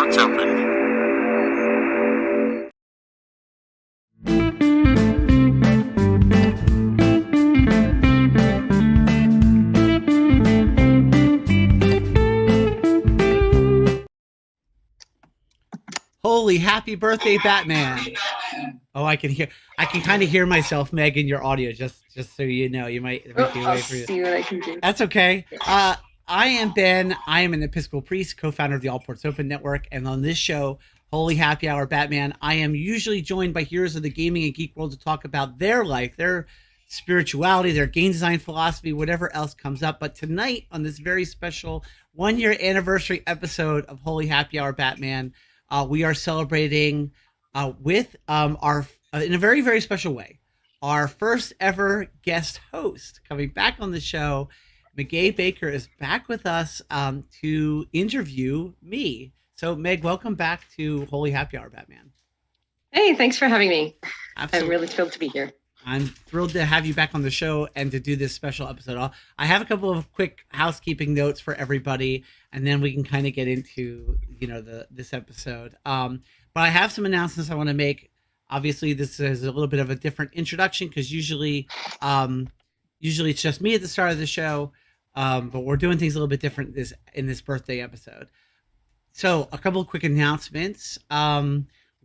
port's open. Holy happy birthday, Batman. Oh, I can kind of hear myself, Meg, in your audio, just so you know. You might I'll see what I can do. That's okay. I am Ben. I am an Episcopal priest, co-founder of the All Ports Open Network, and on this show, Holy Happy Hour Batman, I am usually joined by heroes of the gaming and geek world to talk about their life, their spirituality, their game design philosophy, whatever else comes up. But tonight, on this very special 1-year anniversary episode of Holy Happy Hour Batman, we are celebrating with our in a very, very special way, our first ever guest host coming back on the show. Meg Baker is back with us to interview me. So, Meg, welcome back to Holy Happy Hour, Batman. Hey, thanks for having me. Absolutely. I'm really thrilled to be here. I'm thrilled to have you back on the show and to do this special episode. I have a couple of quick housekeeping notes for everybody, and then we can kind of get into this episode. But I have some announcements I want to make. Obviously, this is a little bit of a different introduction because usually it's just me at the start of the show, but we're doing things a little bit different in this birthday episode. So, a couple of quick announcements.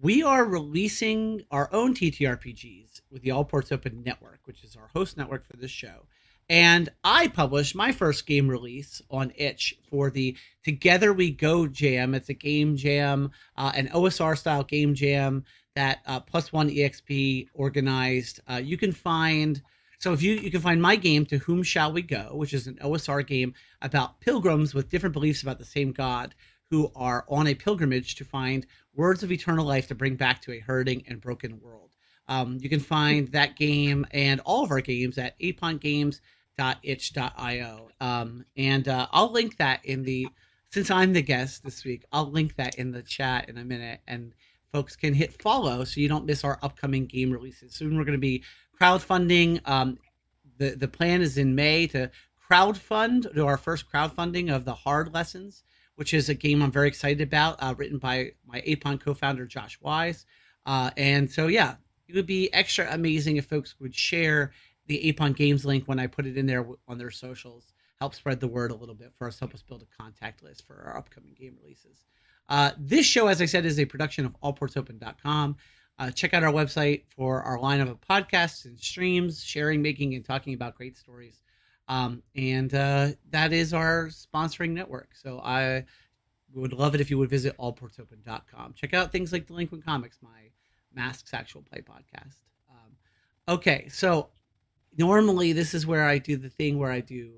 We are releasing our own TTRPGs with the All Ports Open Network, which is our host network for this show. And I published my first game release on itch for the Together We Go Jam. It's a game jam, an OSR style game jam that Plus One EXP organized. You can find my game, To Whom Shall We Go, which is an OSR game about pilgrims with different beliefs about the same God who are on a pilgrimage to find words of eternal life to bring back to a hurting and broken world. You can find that game and all of our games at apongames.itch.io. And I'll link that since I'm the guest this week, I'll link that in the chat in a minute, and folks can hit follow so you don't miss our upcoming game releases. Soon we're going to be crowdfunding. The plan is in May to do our first crowdfunding of the Hard Lessons, which is a game I'm very excited about, written by my APON co-founder, Josh Wise. And so, yeah, it would be extra amazing if folks would share the APON Games link when I put it in there on their socials. Help spread the word a little bit for us, help us build a contact list for our upcoming game releases. This show, as I said, is a production of allportsopen.com. Check out our website for our lineup of podcasts and streams, sharing, making, and talking about great stories. And that is our sponsoring network. So I would love it if you would visit allportsopen.com. Check out things like Delinquent Comics, my Masks Actual Play podcast. Okay, so normally this is where I do the thing where I do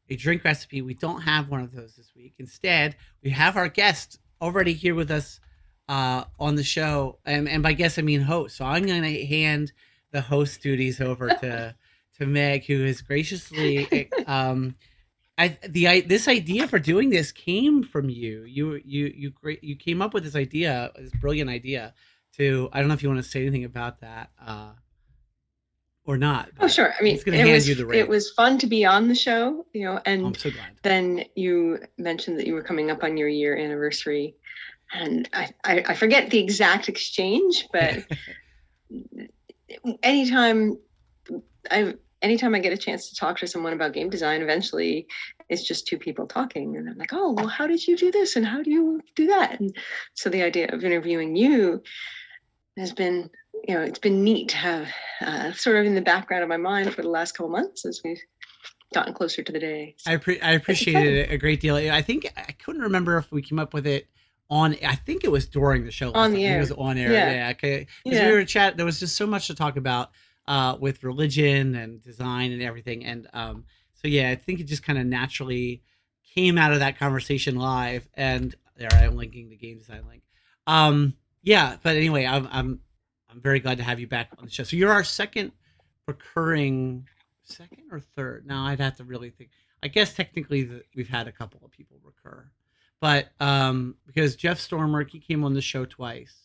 a drink recipe. We don't have one of those this week. Instead, we have our guest already here with us on the show. And by guest, I mean host. So I'm going to hand the host duties over to Meg, who is graciously this idea for doing this came from you. You came up with this idea, this brilliant idea to, I don't know if you want to say anything about that or not. Oh, sure. I mean, it was fun to be on the show, and I'm so glad. Then you mentioned that you were coming up on your year anniversary, and I forget the exact exchange, but anytime I get a chance to talk to someone about game design, eventually it's just two people talking. And I'm like, oh, well, how did you do this? And how do you do that? And so the idea of interviewing you has been, it's been neat to have sort of in the background of my mind for the last couple months as we've gotten closer to the day. So I appreciated it a great deal. I think I couldn't remember if we came up with it I think it was during the show. On the air. It was on air. Yeah. Okay. Because we were chatting. There was just so much to talk about with religion and design and everything. And so, yeah, I think it just kind of naturally came out of that conversation live. And there I'm linking the game design link. Yeah, but anyway, I'm very glad to have you back on the show. So you're our second or third? Now I'd have to really think. I guess technically we've had a couple of people recur. But because Jeff Stormer, he came on the show twice.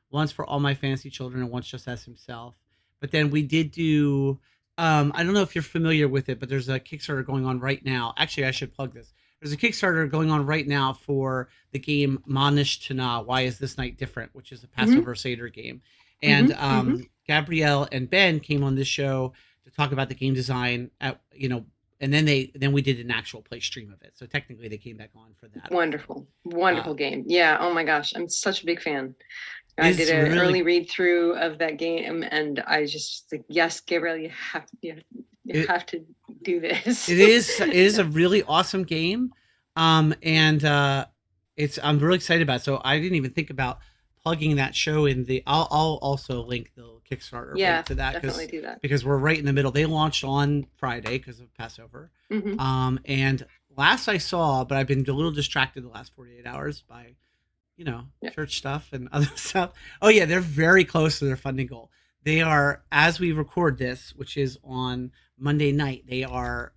Once for All My Fantasy Children and once just as himself. But then we did do, I don't know if you're familiar with it, but there's a Kickstarter going on right now. Actually, I should plug this. there's a Kickstarter going on right now for the game Manish Tana. Why is this night different? Which is a Mm-hmm. Passover Seder game. And Mm-hmm. Mm-hmm. Gabrielle and Ben came on this show to talk about the game design. And then we did an actual play stream of it. So technically, they came back on for that. Wonderful, Uh, wonderful game. Yeah. Oh my gosh, I'm such a big fan. I did it's an really early read through of that game, and I just like, yes, Gabriel, you it, have to do this. it is a really awesome game, and it's I'm really excited about it. So I didn't even think about plugging that show in the. I'll also link the Kickstarter Yeah, link to that definitely do that. because we're right in the middle. They launched on Friday because of Passover, Mm-hmm. and last I saw, but I've been a little distracted the last 48 hours by Yeah. church stuff and other stuff. Oh yeah, they're very close to their funding goal. They are, as we record this, which is on Monday night, they are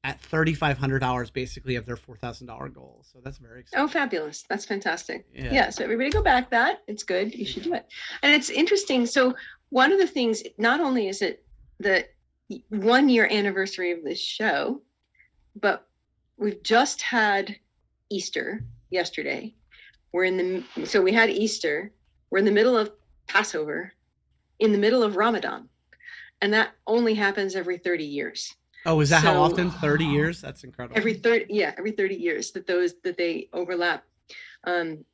at $3,500 basically of their $4,000 goal. So that's very exciting. Oh, fabulous. That's fantastic. Yeah. Yeah. So everybody go back that. It's good. You should do it. And it's interesting. So one of the things, not only is it the 1 year anniversary of this show, but we've just had Easter yesterday. So we had Easter. We're in the middle of Passover, in the middle of Ramadan. And that only happens every 30 years. Oh, is that how often? 30 years? That's incredible. Every 30 years that they overlap. And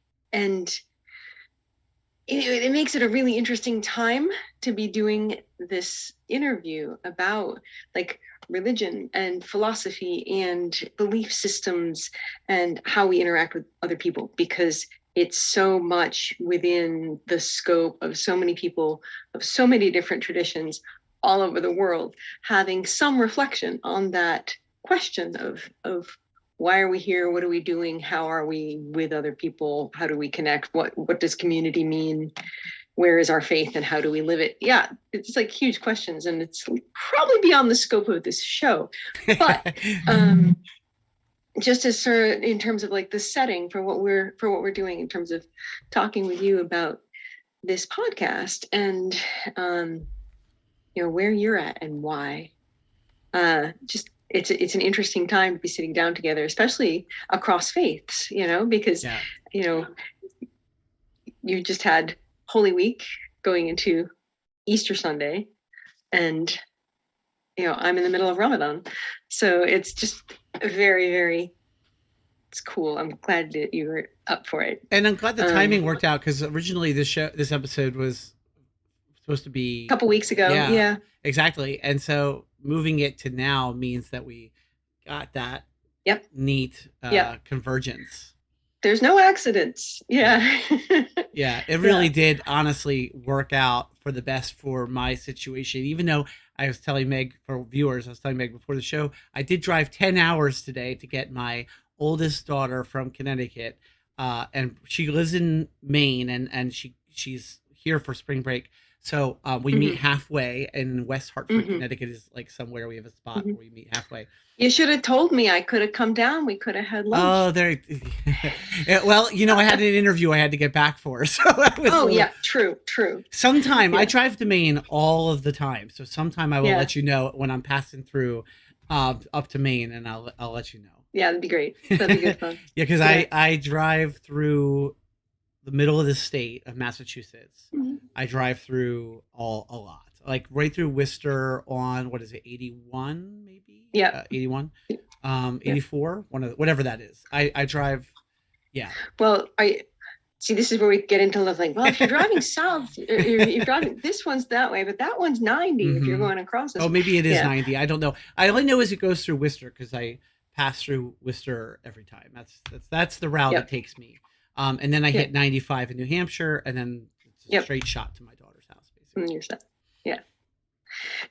it makes it a really interesting time to be doing this interview about like religion and philosophy and belief systems and how we interact with other people, because it's so much within the scope of so many people of so many different traditions all over the world, having some reflection on that question of why are we here? What are we doing? How are we with other people? How do we connect? What does community mean? Where is our faith and how do we live it? Yeah, it's like huge questions, and it's probably beyond the scope of this show. But just as in terms of like the setting for what we're doing in terms of talking with you about this podcast and where you're at and why. Just it's an interesting time to be sitting down together, especially across faiths, because you just had Holy Week going into Easter Sunday, and I'm in the middle of Ramadan, so it's just very, very. It's cool. I'm glad that you were up for it, and I'm glad the timing worked out, because originally this episode was supposed to be a couple weeks ago. Yeah, exactly. And so moving it to now means that we got that neat convergence. There's no accidents. Yeah. Yeah, it really did honestly work out for the best for my situation. Even though I was telling Meg, for viewers, I was telling Meg before the show, I did drive 10 hours today to get my oldest daughter from Connecticut. And she lives in Maine, and she's here for spring break. So we meet halfway, and West Hartford, Connecticut is like somewhere we have a spot where we meet halfway. You should have told me. I could have come down. We could have had lunch. Oh, there. Well, I had an interview I had to get back for. So true. Sometime I drive to Maine all of the time. So sometime I will let you know when I'm passing through up to Maine, and I'll let you know. Yeah, that'd be great. That'd be good fun. Yeah, because I drive through the middle of the state of Massachusetts. I drive through a lot, like right through Worcester on, what is it, 81 maybe? Yeah, 81, 84, whatever that is. I drive. Yeah. Well, see, this is where we get into like, well, if you're driving south, you're driving, this one's that way, but that one's 90 if you're going across this. Oh, maybe it is 90. I don't know. I only know as it goes through Worcester because I pass through Worcester every time. That's the route it takes me. And then I hit 95 in New Hampshire, and then it's a straight shot to my daughter's house, basically. You're set. Yeah.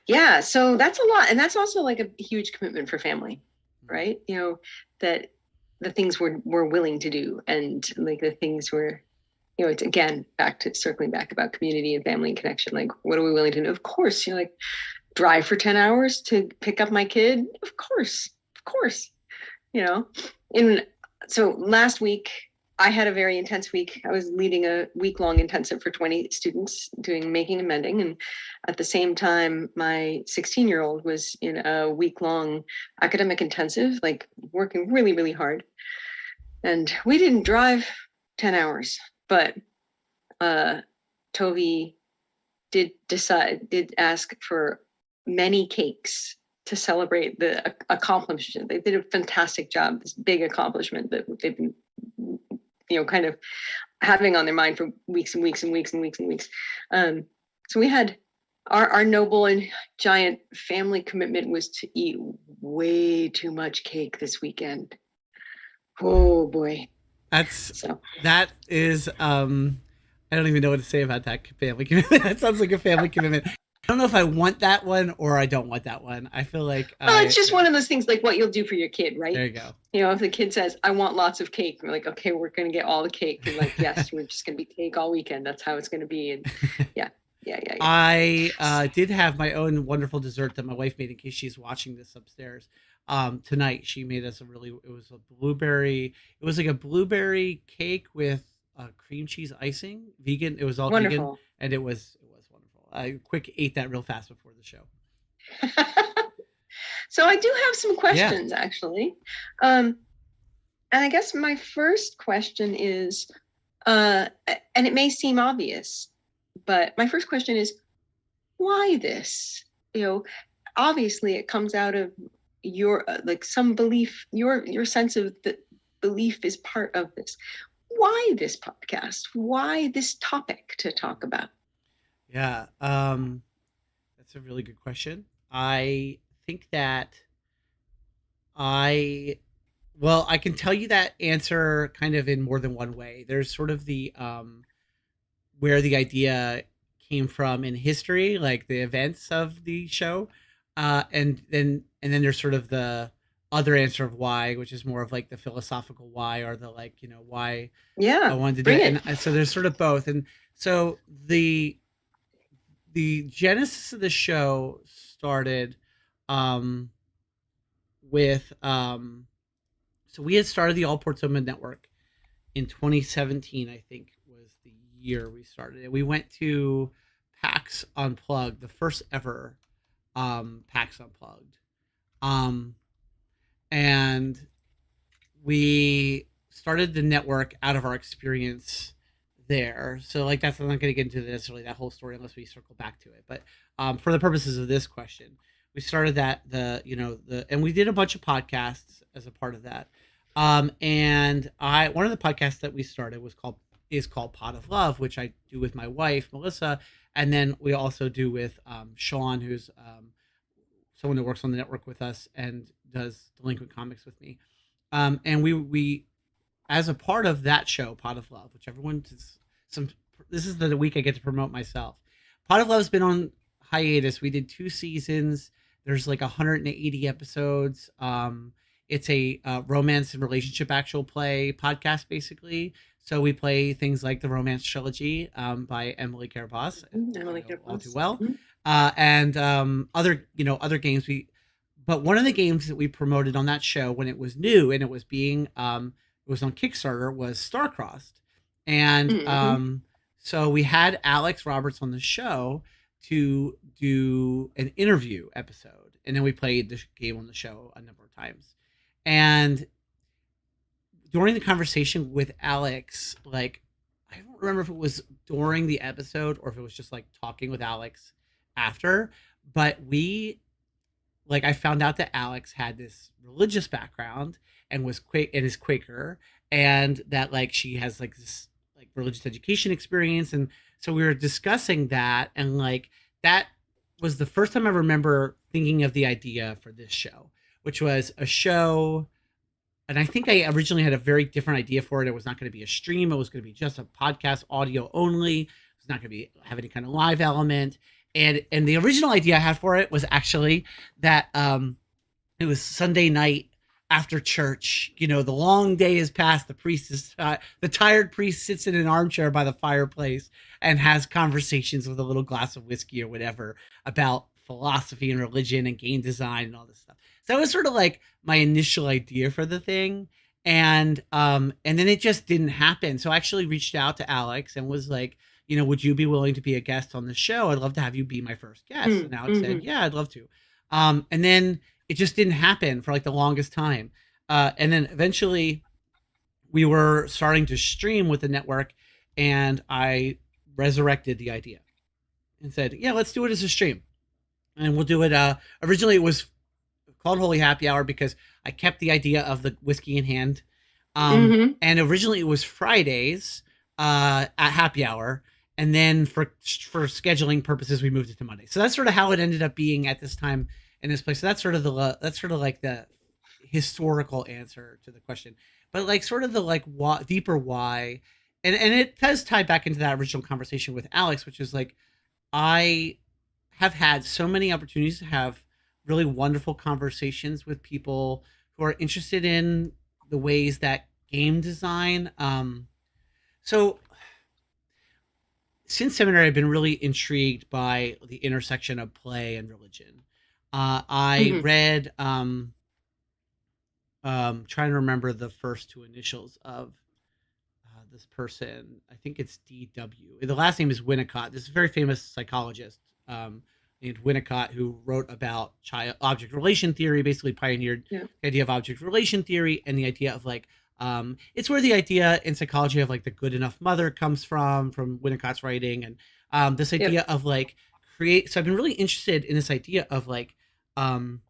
Yeah. So that's a lot. And that's also like a huge commitment for family, right? That the things we're willing to do, and like the things we're, it's again, circling back about community and family and connection. Like, what are we willing to do? Of course, like drive for 10 hours to pick up my kid. Of course. And so last week, I had a very intense week. I was leading a week-long intensive for 20 students doing making and mending. And at the same time, my 16-year-old was in a week-long academic intensive, like working really, really hard. And we didn't drive 10 hours, but Tovi did ask for many cakes to celebrate the accomplishment. They did a fantastic job, this big accomplishment that they've been, kind of having on their mind for weeks and weeks and weeks and weeks and weeks. So we had our noble and giant family commitment was to eat way too much cake this weekend. Oh boy. That is I don't even know what to say about that family commitment. That sounds like a family commitment. I don't know if I want that one or I don't want that one. I feel like it's just one of those things, like what you'll do for your kid, right? There you go. If the kid says, I want lots of cake, we're like, okay, we're going to get all the cake. And like, yes, we're just going to be cake all weekend. That's how it's going to be. And yeah. I did have my own wonderful dessert that my wife made in case she's watching this upstairs. Tonight she made us it was like a blueberry cake with cream cheese icing, vegan. It was all wonderful. Vegan, and it was wonderful. I quick ate that real fast before the show. So I do have some questions, actually. And I guess my first question is, and it may seem obvious, but my first question is, why this? Obviously it comes out of your like some belief, your sense of the belief is part of this. Why this podcast? Why this topic to talk about? Yeah, that's a really good question. I think that I can tell you that answer kind of in more than one way. There's sort of the where the idea came from in history, like the events of the show, and then there's sort of the other answer of why, which is more of like the philosophical why, or the why I wanted to do it. And so there's sort of both. And so the genesis of the show started with so we had started the All Ports Open Network in 2017, I think was the year we started it. We went to PAX Unplugged, the first ever PAX Unplugged. And we started the network out of our experience there. So I'm not going to get into necessarily that whole story unless we circle back to it. But for the purposes of this question, we started that and we did a bunch of podcasts as a part of that. And one of the podcasts that we started is called Pot of Love, which I do with my wife, Melissa. And then we also do with Sean, who's someone who works on the network with us and does Delinquent Comics with me. And we as a part of that show, Pot of Love, which this is the week I get to promote myself. Pot of Love's been on hiatus. We did 2 seasons. There's like 180 episodes. It's a romance and relationship actual play podcast, basically. So we play things like the Romance Trilogy by Emily Caraboss, all too well, and other games. But one of the games that we promoted on that show when it was new and it was it was on Kickstarter was Starcrossed, and so we had Alex Roberts on the show to do an interview episode, and then we played the game on the show a number of times. And during the conversation with Alex, I don't remember if it was during the episode or if it was just talking with Alex after, but I found out that Alex had this religious background and is Quaker, and that she has this religious education experience. And so we were discussing that, and that was the first time I remember thinking of the idea for this show, which was a show. And I think I originally had a very different idea for it. It was not going to be a stream. It was going to be just a podcast, audio only. It was not going to have any kind of live element. And the original idea I had for it was actually that it was Sunday night after church. The long day has passed. The tired priest sits in an armchair by the fireplace and has conversations with a little glass of whiskey or whatever about philosophy and religion and game design and all this stuff. So that was sort of my initial idea for the thing. And then it just didn't happen. So I actually reached out to Alex and was like, would you be willing to be a guest on the show? I'd love to have you be my first guest. And Alex said, Mm-hmm. yeah, I'd love to. And then it just didn't happen for like the longest time. And then eventually we were starting to stream with the network, and I resurrected the idea and said, yeah, let's do it as a stream. And we'll do it. Originally it was called Holy Happy Hour because I kept the idea of the whiskey in hand. Mm-hmm. And originally it was Fridays at happy hour. And then for scheduling purposes, we moved it to Monday. So that's sort of how it ended up being at this time in this place. So that's sort of like the historical answer to the question, but like sort of the like deeper why, and it does tie back into that original conversation with Alex, which is like I have had so many opportunities to have really wonderful conversations with people who are interested in the ways that game design. So since seminary, I've been really intrigued by the intersection of play and religion. I Mm-hmm. read, trying to remember the first two initials of this person. I think it's DW. The last name is Winnicott. This is a very famous psychologist named Winnicott who wrote about child object relation theory, basically pioneered Yeah. the idea of object relation theory and the idea of like it's where the idea in psychology of like the good enough mother comes from Winnicott's writing, and this Yep. idea of like create. So I've been really interested in this idea of like um,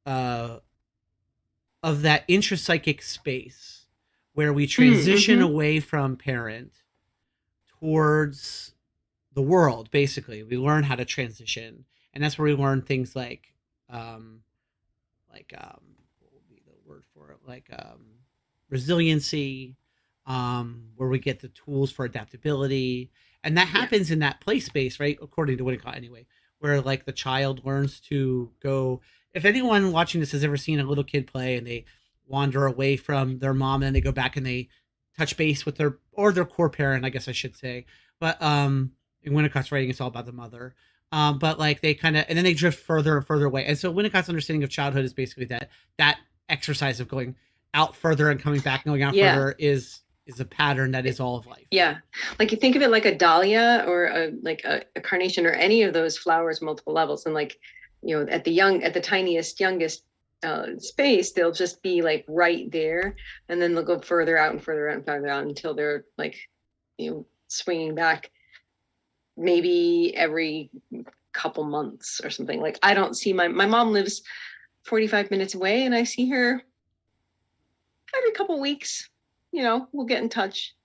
uh, of that intrapsychic space where we transition Mm-hmm. away from parent towards the world. Basically, we learn how to transition, and that's where we learn things um, what would be the word for it? Like resiliency, where we get the tools for adaptability, and that Yeah. happens in that play space, right? According to Winnicott, anyway, where like the child learns to go. If anyone watching this has ever seen a little kid play and they wander away from their mom and then they go back and they touch base with their core parent, I guess I should say. But in Winnicott's writing, it's all about the mother. But like they kind of, and then they drift further and further away. And so Winnicott's understanding of childhood is basically that exercise of going out further and coming back and going out Yeah. further is a pattern that is all of life. Yeah. Like you think of it like a dahlia or a carnation or any of those flowers, multiple levels. And like, at the tiniest, youngest space, they'll just be like right there. And then they'll go further out and further out and further out until they're like, swinging back maybe every couple months or something. Like I don't see my mom lives 45 minutes away and I see her every couple weeks. We'll get in touch.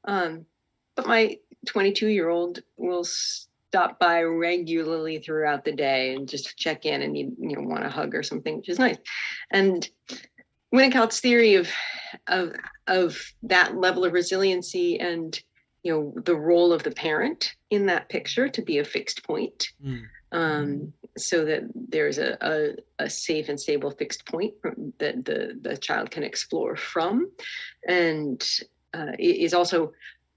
But my 22-year-old will stop by regularly throughout the day and just check in and need, want a hug or something, which is nice. And Winnicott's theory of of that level of resiliency and the role of the parent in that picture to be a fixed point, so that there's a safe and stable fixed point that the child can explore from, and is also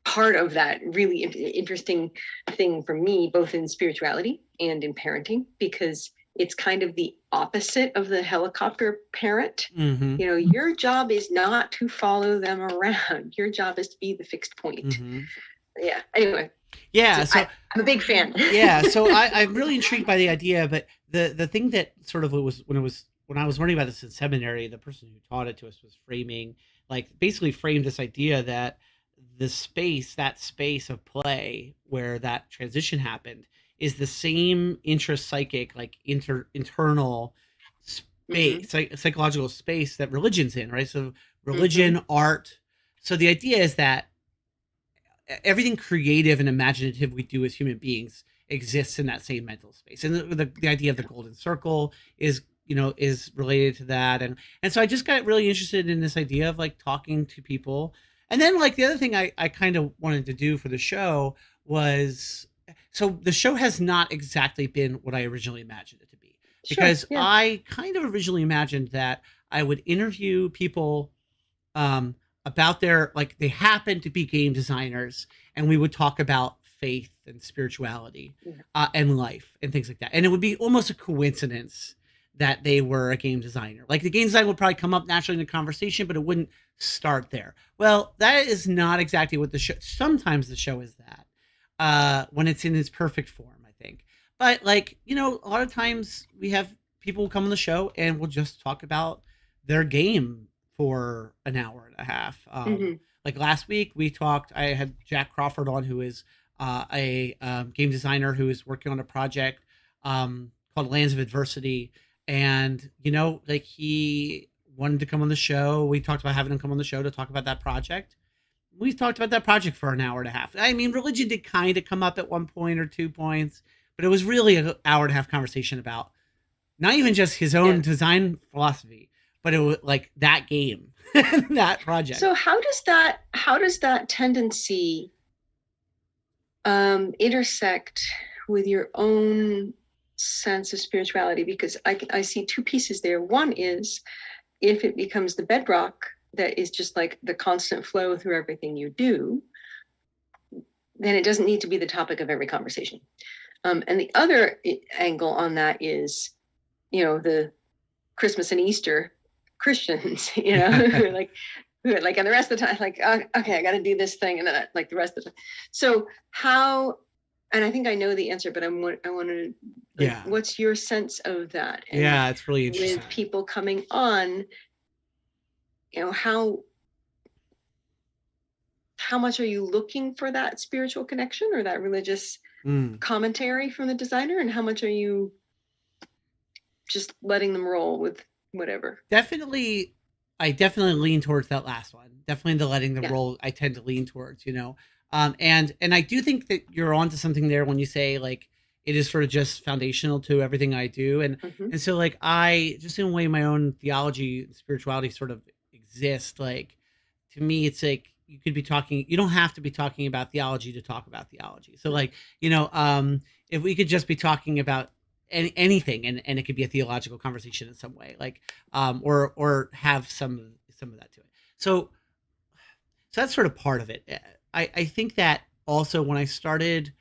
part of that really interesting thing for me, both in spirituality and in parenting, because it's kind of the opposite of the helicopter parent. Mm-hmm. Your job is not to follow them around. Your job is to be the fixed point. Mm-hmm. Yeah. Anyway. Yeah. So I'm a big fan. Yeah. So I'm really intrigued by the idea, but the thing that sort of was when I was learning about this in seminary, the person who taught it to us was basically framed this idea that that space of play where that transition happened is the same intrapsychic, like internal space, psychological space that religion's in, right? So religion, art. So the idea is that everything creative and imaginative we do as human beings exists in that same mental space, and the idea of the golden circle is related to that, and so I just got really interested in this idea of like talking to people. And then like the other thing I kind of wanted to do for the show was, so the show has not exactly been what I originally imagined it to be, because Sure, yeah. I kind of originally imagined that I would interview people about they happen to be game designers, and we would talk about faith and spirituality and life and things like that. And it would be almost a coincidence that they were a game designer. Like the game design would probably come up naturally in the conversation, but it wouldn't start there. Well, that is not exactly what the show. Sometimes the show is that when it's in its perfect form, I think. But like a lot of times we have people come on the show and we'll just talk about their game for an hour and a half. Like last week, we talked. I had Jack Crawford on, who is a game designer who is working on a project called Lands of Adversity, and like he wanted to come on the show. We talked about having him come on the show to talk about that project. We talked about that project for an hour and a half. I mean, religion did kind of come up at one point or 2 points, but it was really an hour and a half conversation about not even just his own design philosophy, but it was like that game, that project. So how does that tendency intersect with your own sense of spirituality? Because I see two pieces there. One is if it becomes the bedrock that is just like the constant flow through everything you do, then it doesn't need to be the topic of every conversation. And the other angle on that is, the Christmas and Easter Christians, like and the rest of the time, like, okay, I got to do this thing, and then like the rest of the time. So how? And I think I know the answer, but I want to. What's your sense of that? And it's really interesting. With people coming on, how much are you looking for that spiritual connection or that religious commentary from the designer, and how much are you just letting them roll with whatever? I definitely lean towards that last one. Definitely the letting them roll. I tend to lean towards, and I do think that you're onto something there when you say like it is sort of just foundational to everything I do, and so like I just in a way my own theology and spirituality sort of exist. Like to me, it's like you could be talking. You don't have to be talking about theology to talk about theology. So like if we could just be talking about anything and it could be a theological conversation in some way, like or have some of that to it. So that's sort of part of it. I think that also when I started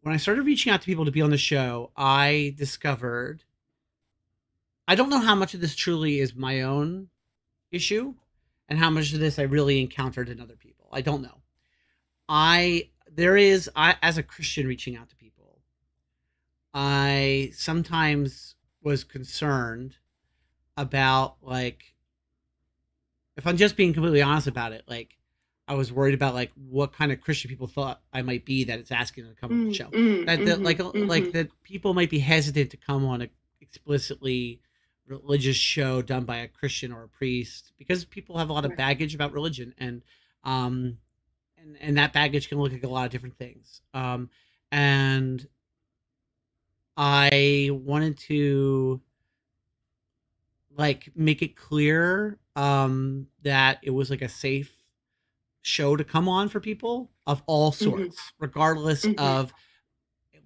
reaching out to people to be on the show, I discovered I don't know how much of this truly is my own issue and how much of this I really encountered in other people. I don't know. I as a Christian reaching out to people, I sometimes was concerned about like, if I'm just being completely honest about it, like I was worried about like what kind of Christian people thought I might be that it's asking them to come on the show. Like that people might be hesitant to come on a explicitly religious show done by a Christian or a priest because people have a lot of baggage about religion, and that baggage can look like a lot of different things. And I wanted to like make it clear that it was like a safe show to come on for people of all sorts, regardless of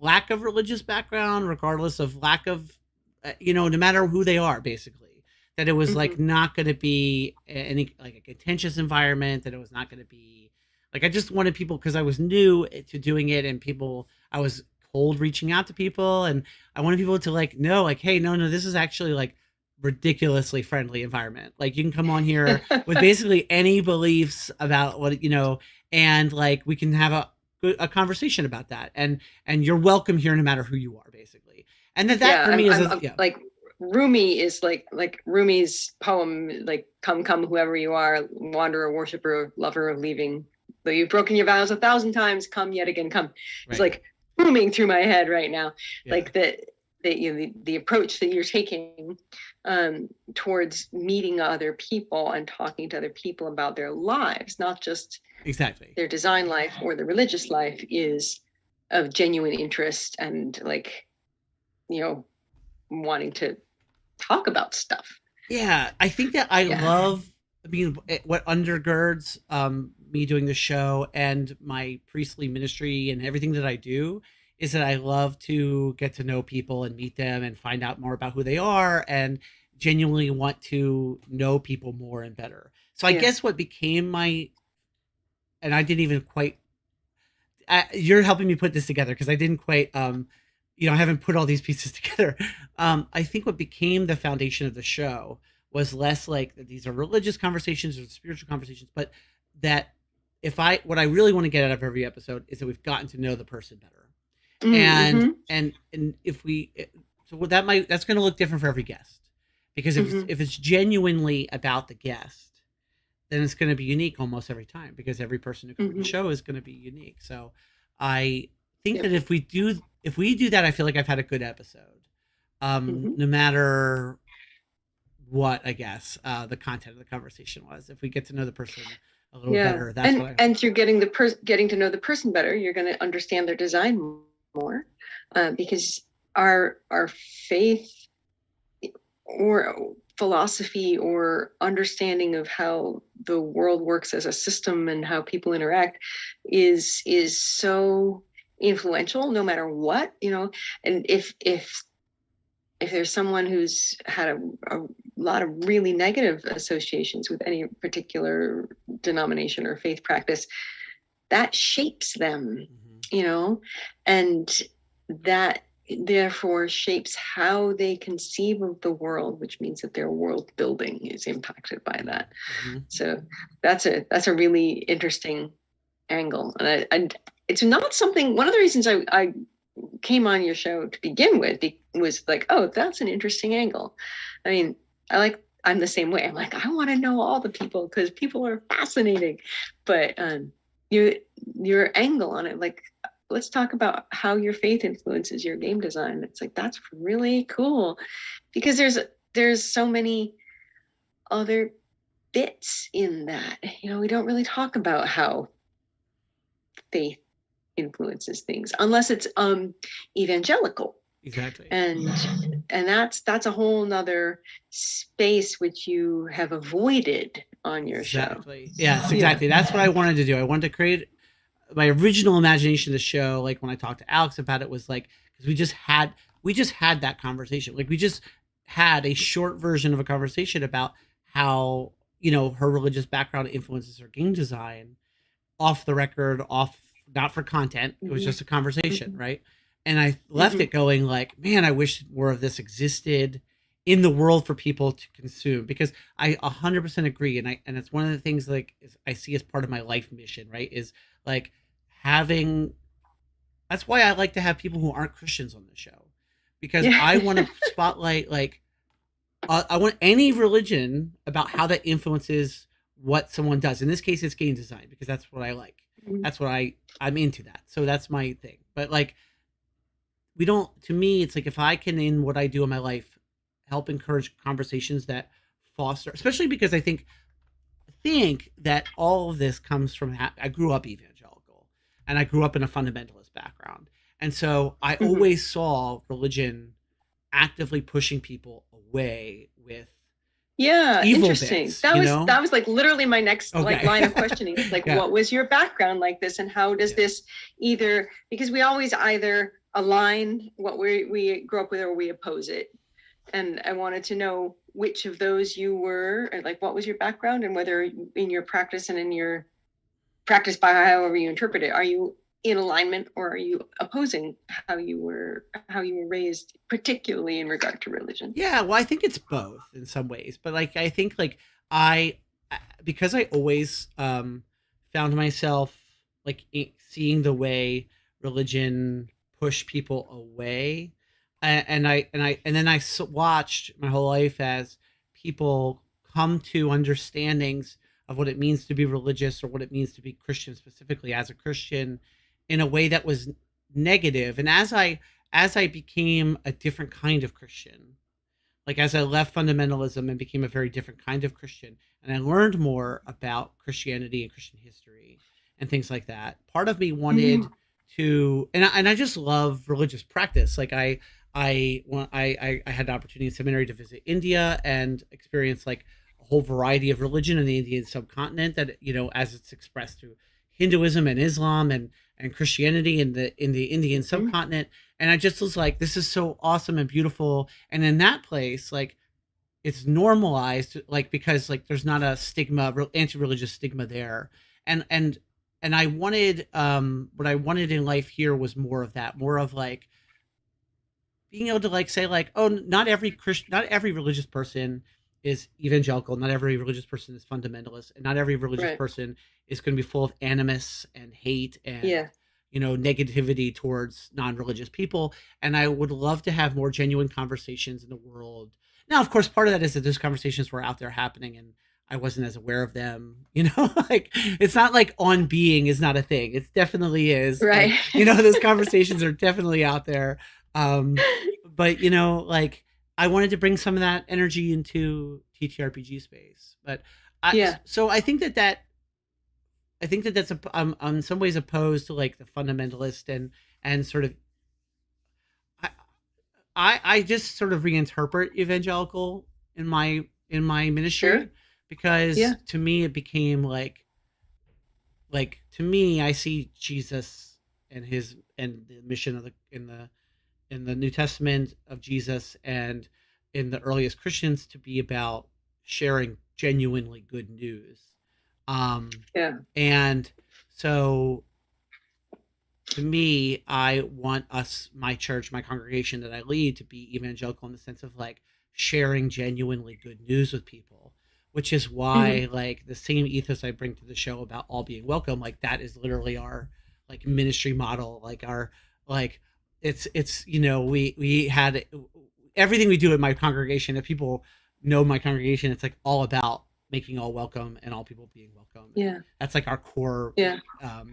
lack of religious background, regardless of lack of, no matter who they are, basically. That it was like not going to be any like a contentious environment, that it was not going to be like, I just wanted people, because I was new to doing it, and I was cold reaching out to people, and I wanted people to like know, like, hey, no, this is actually like ridiculously friendly environment. Like you can come on here with basically any beliefs about what, and like we can have a conversation about that, and you're welcome here no matter who you are, basically. And that for me is like Rumi is like Rumi's poem, like come whoever you are, wanderer, worshiper, lover of leaving, though you've broken your vows 1,000 times, come yet again, come. It's like booming through my head right now. Like the approach that you're taking towards meeting other people and talking to other people about their lives, not just exactly their design life or the religious life, is of genuine interest and like, wanting to talk about stuff. Yeah, I think that I love, what undergirds me doing the show and my priestly ministry and everything that I do is that I love to get to know people and meet them and find out more about who they are and genuinely want to know people more and better. So I guess what became and I didn't even quite, you're helping me put this together because I didn't quite, I haven't put all these pieces together. I think what became the foundation of the show was less like that these are religious conversations or spiritual conversations, but that what I really want to get out of every episode is that we've gotten to know the person better. And Mm-hmm. if we so what that's going to look different for every guest, because Mm-hmm. if it's genuinely about the guest, then it's going to be unique almost every time, because every person who comes on the Mm-hmm. show is going to be unique. So I think Yep. that if we do that, I feel like I've had a good episode. Mm-hmm. No matter what, I guess, the content of the conversation was. If we get to know the person a little Yeah, better, that's what I hope. and through getting to know the person better, you're going to understand their design more, because our faith or philosophy or understanding of how the world works as a system and how people interact is so influential no matter what, and if there's someone who's had a lot of really negative associations with any particular denomination or faith practice, that shapes them, Mm-hmm. you know, and that therefore shapes how they conceive of the world, which means that their world building is impacted by that. Mm-hmm. So that's a really interesting angle, and it's not something. One of the reasons I came on your show to begin with was like, oh, that's an interesting angle. I mean, I'm the same way. I'm like, I want to know all the people because people are fascinating. But your your angle on it, like, let's talk about how your faith influences your game design. It's like that's really cool because there's so many other bits in that. We don't really talk about how faith influences things unless it's evangelical, Exactly. and that's a whole nother space which you have avoided on your show. Exactly. Yes, Yeah. exactly. That's what I wanted to do. I wanted to create my original imagination of the show. Like when I talked to Alex about it, was like, because we just had that conversation. Like we just had a short version of a conversation about how her religious background influences her game design, off the record, off, not for content. It was Mm-hmm. just a conversation, Mm-hmm. right? And I left Mm-hmm. it going like, man, I wish more of this existed in the world for people to consume, because I 100% agree, and it's one of the things like I see as part of my life mission, right? Is like having that's why I like to have people who aren't Christians on the show, because Yeah. I want to spotlight like I want any religion about how that influences what someone does. In this case, it's game design because that's what I like. That's what I'm into that. So that's my thing. But like we don't. To me, it's like if I can, in what I do in my life, help encourage conversations that foster, especially because I think that all of this comes from I grew up evangelical and I grew up in a fundamentalist background. And so I Mm-hmm. always saw religion actively pushing people away with Yeah, evil interesting. bits, That was like literally my next like Okay. line of questioning. It's like, Yeah. what was your background like this, and how does Yeah. this either, because we always either align what we grew up with or we oppose it. And I wanted to know which of those you were, or like what was your background, and whether in your practice and in your practice by however you interpret it, are you in alignment or are you opposing how you were raised, particularly in regard to religion? Yeah, well, I think it's both in some ways, but like I think like I because I always found myself like seeing the way religion push people away, and then watched my whole life as people come to understandings of what it means to be religious or what it means to be Christian, specifically as a Christian, in a way that was negative. And as I became a different kind of Christian, like as I left fundamentalism and became a very different kind of Christian, and I learned more about Christianity and Christian history and things like that. Part of me Mm-hmm. wanted to, and I just love religious practice. Like I had the opportunity in seminary to visit India and experience like a whole variety of religion in the Indian subcontinent, that as it's expressed through Hinduism and Islam and Christianity in the Indian Mm-hmm. subcontinent. And I just was like, this is so awesome and beautiful. And in that place, like it's normalized, like because like there's not a stigma, anti-religious stigma there. And and and I wanted what I wanted in life here was more of that, more of like being able to like say like, oh, not every Christian, not every religious person is evangelical, not every religious person is fundamentalist, and not every religious Right. person is going to be full of animus and hate and, Yeah. negativity towards non-religious people. And I would love to have more genuine conversations in the world. Now, of course, part of that is that those conversations were out there happening and I wasn't as aware of them. Like it's not like on being is not a thing. It definitely is. And Right. those conversations are definitely out there. Um, but like I wanted to bring some of that energy into TTRPG space. But Yeah. so I think that that's I'm in some ways opposed to like the fundamentalist and sort of I I just sort of reinterpret evangelical in my Sure. ministry because Yeah. to me it became like to me I see Jesus and the mission of the in the New Testament of Jesus and in the earliest Christians to be about sharing genuinely good news. Yeah. And so to me, I want my church, my congregation that I lead to be evangelical in the sense of like sharing genuinely good news with people, which is Hmm. why like the same ethos I bring to the show about all being welcome, like that is literally our like ministry model, like our like it's we had everything we do at my congregation. If people know my congregation, it's like all about making all welcome and all people being welcome, and Yeah. that's like our core. Yeah.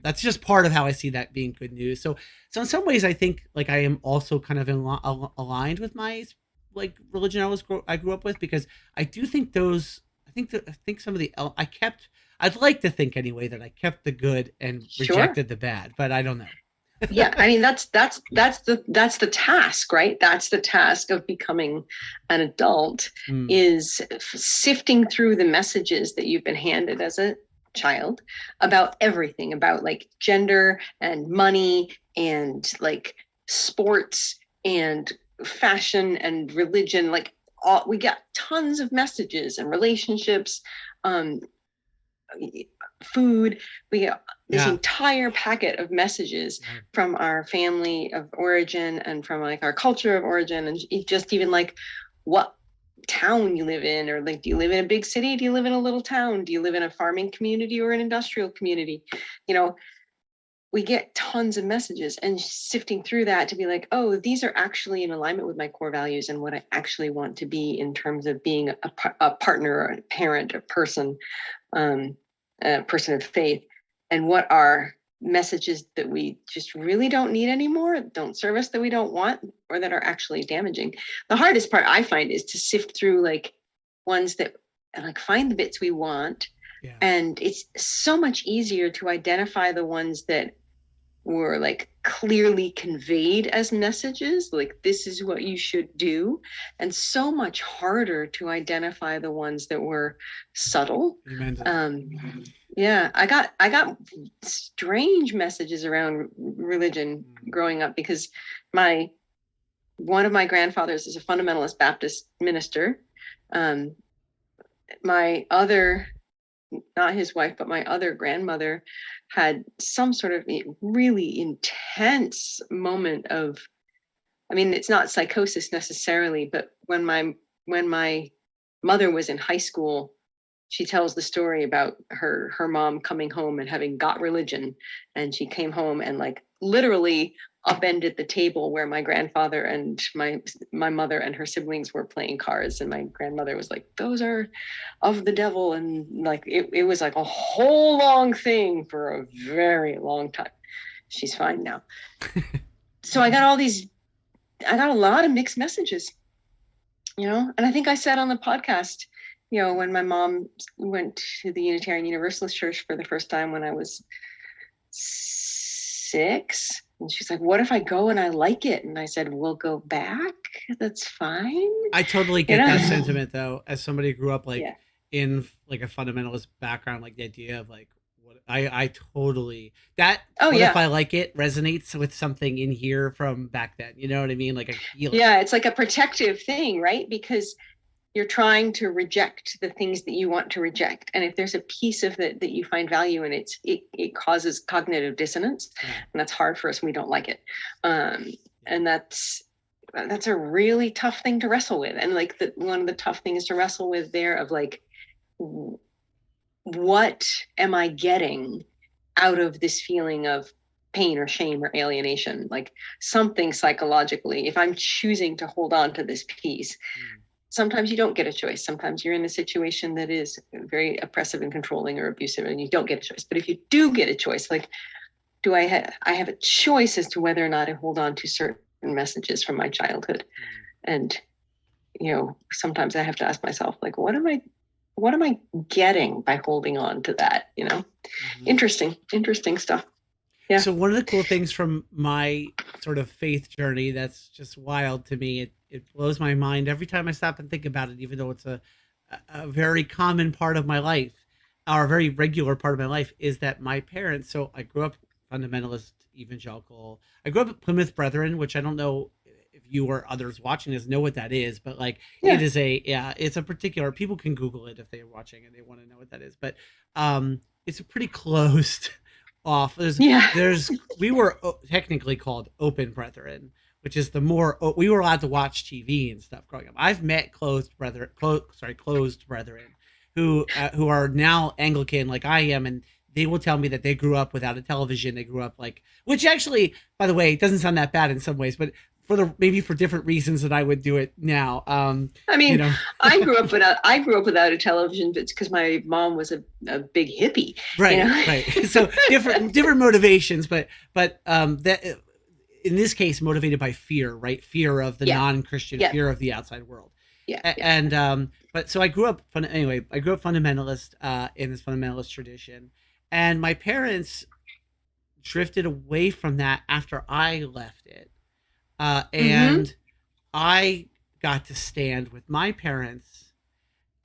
That's just part of how I see that being good news. So in some ways, I think like I am also kind of aligned with my like religion I grew up with because I do think those. I think some of the I kept. I'd like to think anyway that I kept the good and Sure. rejected the bad, but I don't know. Yeah, I mean that's the task, right? That's the task of becoming an adult, Mm, is sifting through the messages that you've been handed as a child about everything, about like gender and money and like sports and fashion and religion, like all we got tons of messages and relationships, um food. We get this yeah, entire packet of messages yeah, from our family of origin and from like our culture of origin, and just even like what town you live in, or like, do you live in a big city, do you live in a little town, do you live in a farming community or an industrial community, you know we get tons of messages, and sifting through that to be like, oh, these are actually in alignment with my core values and what I actually want to be in terms of being a partner or a parent, a person, um, a person of faith, and what are messages that we just really don't need anymore, don't serve us, that we don't want, or that are actually damaging. The hardest part I find is to sift through like ones that like find the bits we want, yeah. and it's so much easier to identify the ones that were like clearly conveyed as messages, like this is what you should do, and so much harder to identify the ones that were subtle. Amen to that. um yeah, I got strange messages around religion Mm, growing up, because my one of my grandfathers is a fundamentalist Baptist minister. um my other, not his wife, but my other grandmother had some sort of really intense moment of, I mean, it's not psychosis necessarily, but when my mother was in high school, she tells the story about her mom coming home and having got religion, and she came home and like literally upended the table where my grandfather and my mother and her siblings were playing cards, and my grandmother was like, those are of the devil, and like it was like a whole long thing for a very long time. She's fine now. So I got a lot of mixed messages, and I think I said on the podcast, when my mom went to the Unitarian Universalist Church for the first time when I was 6, and she's like, what if I go and I like it? And I said, we'll go back, that's fine. I totally you get that know sentiment though, as somebody who grew up like yeah. in like a fundamentalist background, like the idea of like what I totally that Oh what if yeah. I like it resonates with something in here from back then. You know what I mean? Like I feel it. Yeah, it's like a protective thing, right? Because you're trying to reject the things that you want to reject, and if there's a piece of it that you find value in, it causes cognitive dissonance, Yeah. and that's hard for us when we don't like it. um Yeah. and that's that's a really tough thing to wrestle with. And like one of the tough things to wrestle with there of like, what am I getting out of this feeling of pain or shame or alienation? Like something psychologically, if I'm choosing to hold on to this piece, sometimes you don't get a choice. Sometimes you're in a situation that is very oppressive and controlling or abusive, and you don't get a choice. But if you do get a choice, like, do I have a choice as to whether or not I hold on to certain messages from my childhood? And sometimes I have to ask myself, like, what am I getting by holding on to that? Interesting stuff. Yeah. So one of the cool things from my sort of faith journey that's just wild to me, it blows my mind every time I stop and think about it, even though it's a very common part of my life, or a very regular part of my life, is that my parents, so I grew up fundamentalist evangelical. I grew up at Plymouth Brethren, which I don't know if you or others watching this know what that is, but like it is it's a particular, people can Google it if they're watching and they want to know what that is. But it's a pretty closed off. We were technically called open brethren, which is the more we were allowed to watch TV and stuff growing up. I've met closed brethren who are now Anglican like I am, and they will tell me that they grew up without a television. They grew up like, which actually, by the way, doesn't sound that bad in some ways, but maybe for different reasons than I would do it now. I mean, I grew up without a television, but it's because my mom was a big hippie. Right, right. So different motivations, but that in this case motivated by fear, right? Fear of the non-Christian, fear of the outside world. And but so I grew up fundamentalist in this fundamentalist tradition, and my parents drifted away from that after I left it. And I got to stand with my parents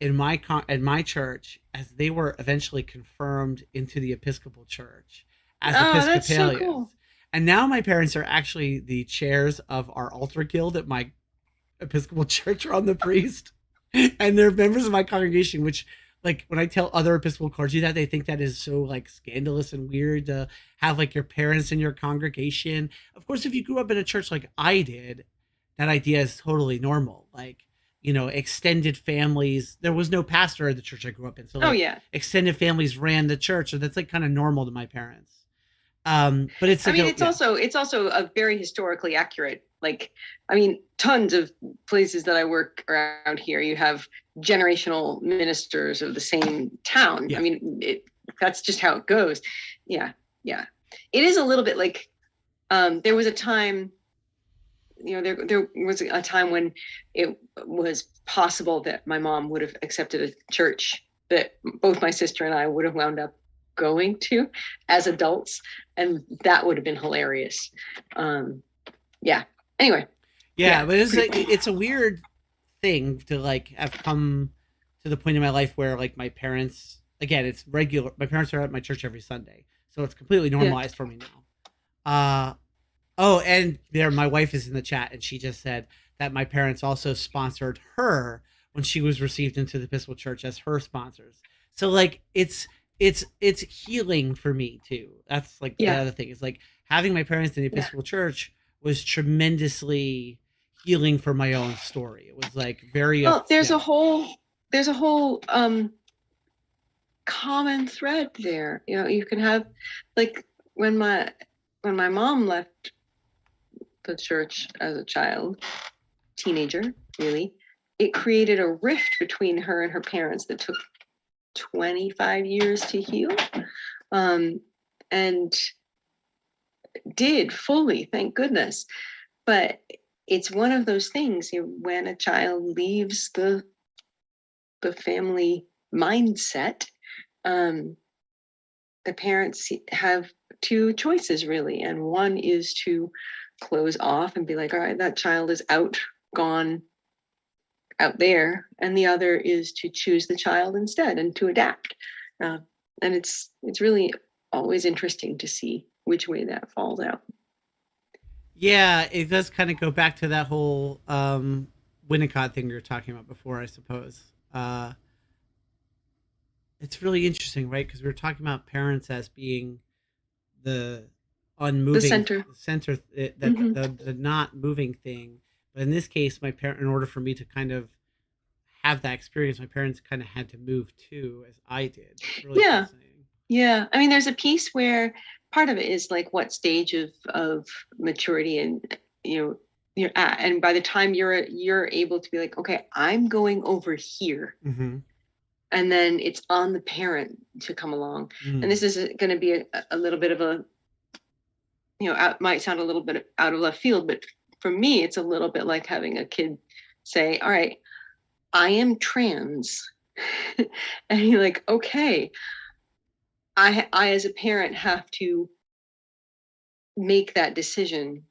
in my church as they were eventually confirmed into the Episcopal Church as Episcopalians. That's so cool. And now my parents are actually the chairs of our altar guild at my Episcopal church, on the priest, and they're members of my congregation, which, like, when I tell other Episcopal clergy that, they think that is so like scandalous and weird to have like your parents in your congregation. Of course, if you grew up in a church like I did, that idea is totally normal. Like, extended families. There was no pastor at the church I grew up in, so extended families ran the church, so that's like kind of normal to my parents. But it's like it's also a very historically accurate. Like, I mean, tons of places that I work around here, you have generational ministers of the same town. Yeah. I mean, that's just how it goes. Yeah. It is a little bit like, there was a time, there was a time when it was possible that my mom would have accepted a church that both my sister and I would have wound up going to as adults, and that would have been hilarious. Anyway, but it's a weird thing to like have come to the point in my life where like my parents, again, it's regular, my parents are at my church every Sunday, so it's completely normalized for me now. And my wife is in the chat, and she just said that my parents also sponsored her when she was received into the Episcopal Church as her sponsors. So like it's healing for me too. That's like the other thing, is like having my parents in the Episcopal Church was tremendously healing for my own story. It was like very there's a whole common thread there. You can have, like, when my mom left the church as a child, teenager, really, it created a rift between her and her parents that took 25 years to heal, and did fully, thank goodness. But it's one of those things, when a child leaves the family mindset, the parents have two choices, really, and one is to close off and be like, all right, that child is gone out there, and the other is to choose the child instead and to adapt. And it's really always interesting to see which way that falls out. Yeah, it does kind of go back to that whole Winnicott thing we were talking about before, I suppose. It's really interesting, right? Because we were talking about parents as being the unmoving, the center, the not moving thing. But in this case, my parent, in order for me to kind of have that experience, my parents kind of had to move too, as I did. It's really Yeah. fascinating. Yeah. I mean, there's a piece where part of it is like what stage of maturity and you're at. And by the time you're able to be like, okay, I'm going over here. Mm-hmm. And then it's on the parent to come along. And this is going to be a little bit of a, might sound a little bit out of left field, but for me, it's a little bit like having a kid say, all right, I am trans. And you're like, okay, I as a parent have to make that decision.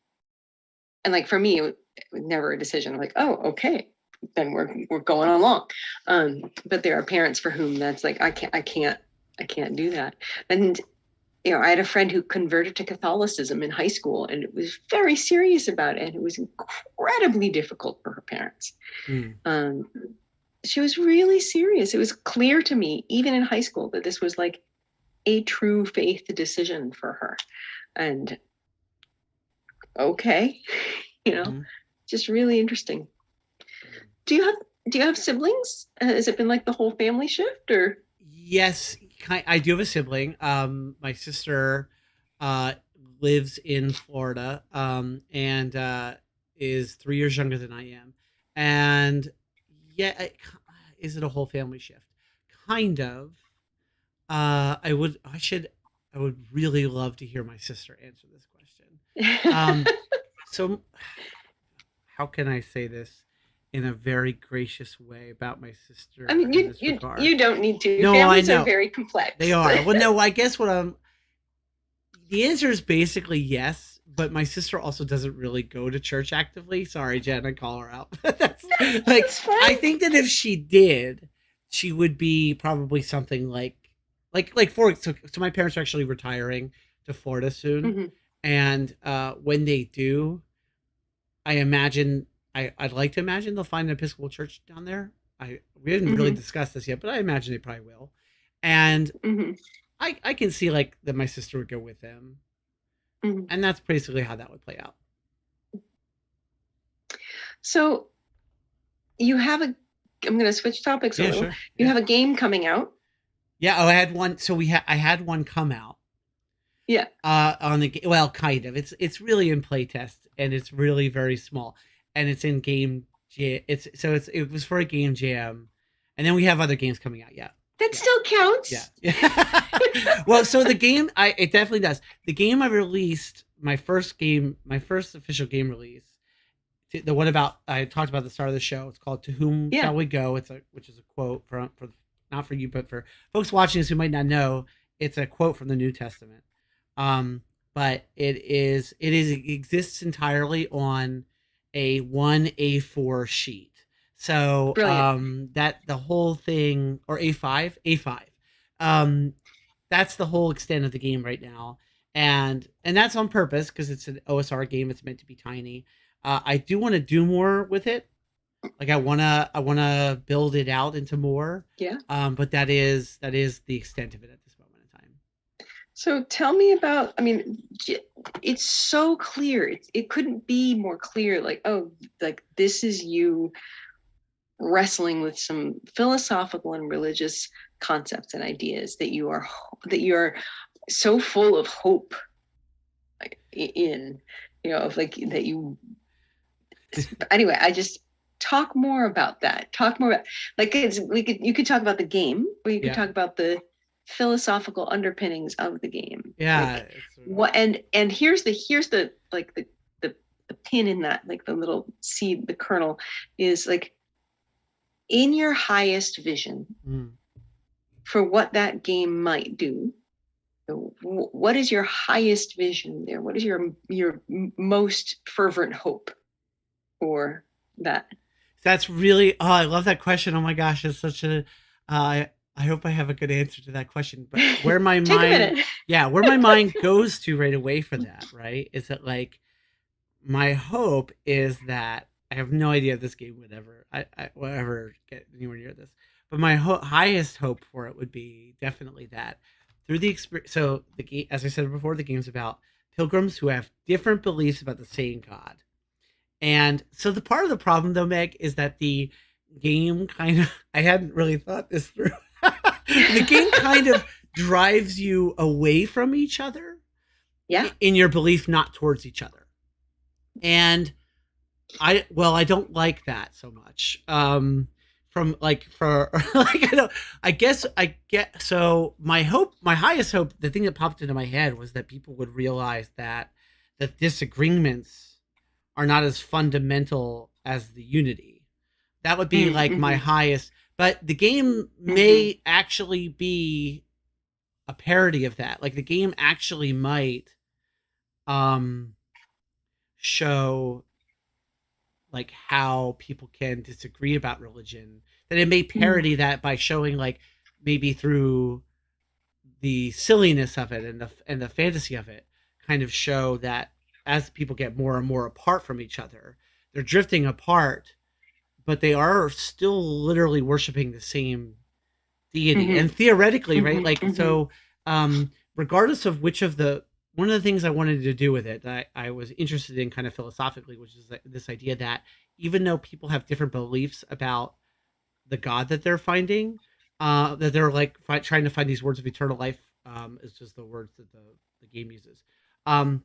And like for me, it was never a decision. I'm like, oh, okay, then we're going along. But there are parents for whom that's like, I can't do that. And I had a friend who converted to Catholicism in high school and it was very serious about it. And it was incredibly difficult for her parents. She was really serious. It was clear to me, even in high school, that this was like a true faith decision for her. And okay, just really interesting. Do you have siblings? Has it been like the whole family shift or? Yes, I do have a sibling. My sister lives in Florida and is 3 years younger than I am. And yeah, is it a whole family shift? Kind of. I would really love to hear my sister answer this question. So how can I say this in a very gracious way about my sister? I mean, you don't need to. No, families I know. Are very complex. They are. Well, no, I guess the answer is basically yes, but my sister also doesn't really go to church actively. Sorry, Jen, I call her out. That's I think that if she did, she would be probably something like so my parents are actually retiring to Florida soon. Mm-hmm. And when they do, I imagine I'd like to imagine they'll find an Episcopal church down there. We didn't really discuss this yet, but I imagine they probably will. And I can see like that my sister would go with them. And that's basically how that would play out. So you have I'm going to switch topics a little. Sure. You have a game coming out. Yeah. Oh, I had one. So I had one come out. Yeah. On the kind of. It's really in playtest and it's really very small and it's in game. It was for a game jam, and then we have other games coming out. Yeah. That still counts. Yeah. Well, so the game, it definitely does. The game I released, my first official game release, the one about I talked about at the start of the show. It's called "To Whom Shall We Go?" Which is a quote for not for you, but for folks watching this who might not know. It's a quote from the New Testament. But it exists entirely on a 1 A4 sheet. So that the whole thing, or A5, that's the whole extent of the game right now, and that's on purpose because it's an OSR game. It's meant to be tiny. I do want to do more with it. Like I wanna build it out into more. Yeah. But that is the extent of it at this moment in time. So tell me about. I mean, it's so clear. It couldn't be more clear. Like, oh, like this is you wrestling with some philosophical and religious concepts and ideas that you are so full of hope in, like that you. Anyway, I just talk more about that. Talk more about you could talk about the game, or you could talk about the philosophical underpinnings of the game. Yeah. What and here's the like the pin in that, like the little seed, the kernel is like, in your highest vision for what that game might do, what is your highest vision there? What is your most fervent hope for that? That's really, I love that question. Oh my gosh, it's such a, I hope I have a good answer to that question. But where my mind goes to right away for that, right, is that like, my hope is that I have no idea if this game would ever get anywhere near this. But my highest hope for it would be definitely that through the experience. So the game, as I said before, the game's about pilgrims who have different beliefs about the same God, And so the part of the problem though, Meg, is that the game kind of I hadn't really thought this through. The game kind of drives you away from each other Yeah. in your belief, not towards each other. And I don't like that so much. From like for like I guess I get so my highest hope, the thing that popped into my head was that people would realize that disagreements are not as fundamental as the unity. That would be like my highest, but the game may actually be a parody of that. Like the game actually might um show like how people can disagree about religion, that it may parody that by showing like maybe through the silliness of it and the fantasy of it, kind of show that as people get more and more apart from each other, they're drifting apart, but they are still literally worshiping the same deity. And theoretically, right, like so regardless of which of the one of the things I wanted to do with it that I was interested in kind of philosophically, which is this idea that even though people have different beliefs about the God that they're finding, that they're like trying to find these words of eternal life, is just the words that the game uses. Um,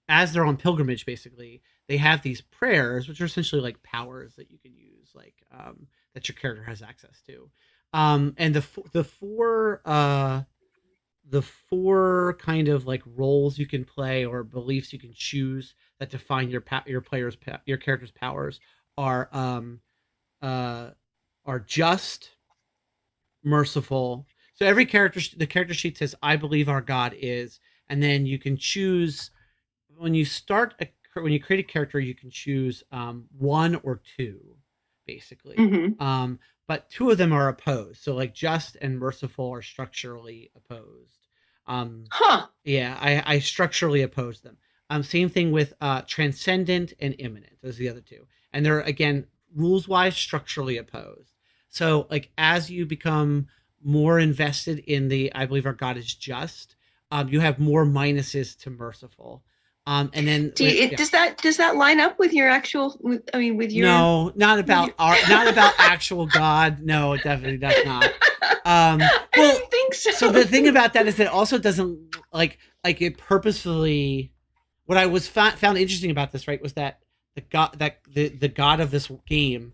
as they're on pilgrimage, basically, they have these prayers, which are essentially like powers that you can use, like that your character has access to. And the four kind of like roles you can play or beliefs you can choose that define your character's powers are uh are just, merciful. So every character, the character sheet says, "I believe our God is," and then you can choose when you start when you create a character, you can choose one or two, basically. But two of them are opposed. So like just and merciful are structurally opposed. Yeah, I structurally oppose them. Same thing with transcendent and imminent. Those are the other two, and they're again rules wise structurally opposed. So like as you become more invested in the "I believe our God is just," you have more minuses to merciful. And then does that line up with your actual? I mean, with your no, not about not about actual God. No, it definitely does not. I didn't think so. So the thing about that is that it also doesn't like it purposefully. What I was found interesting about this, right, was that the God of this game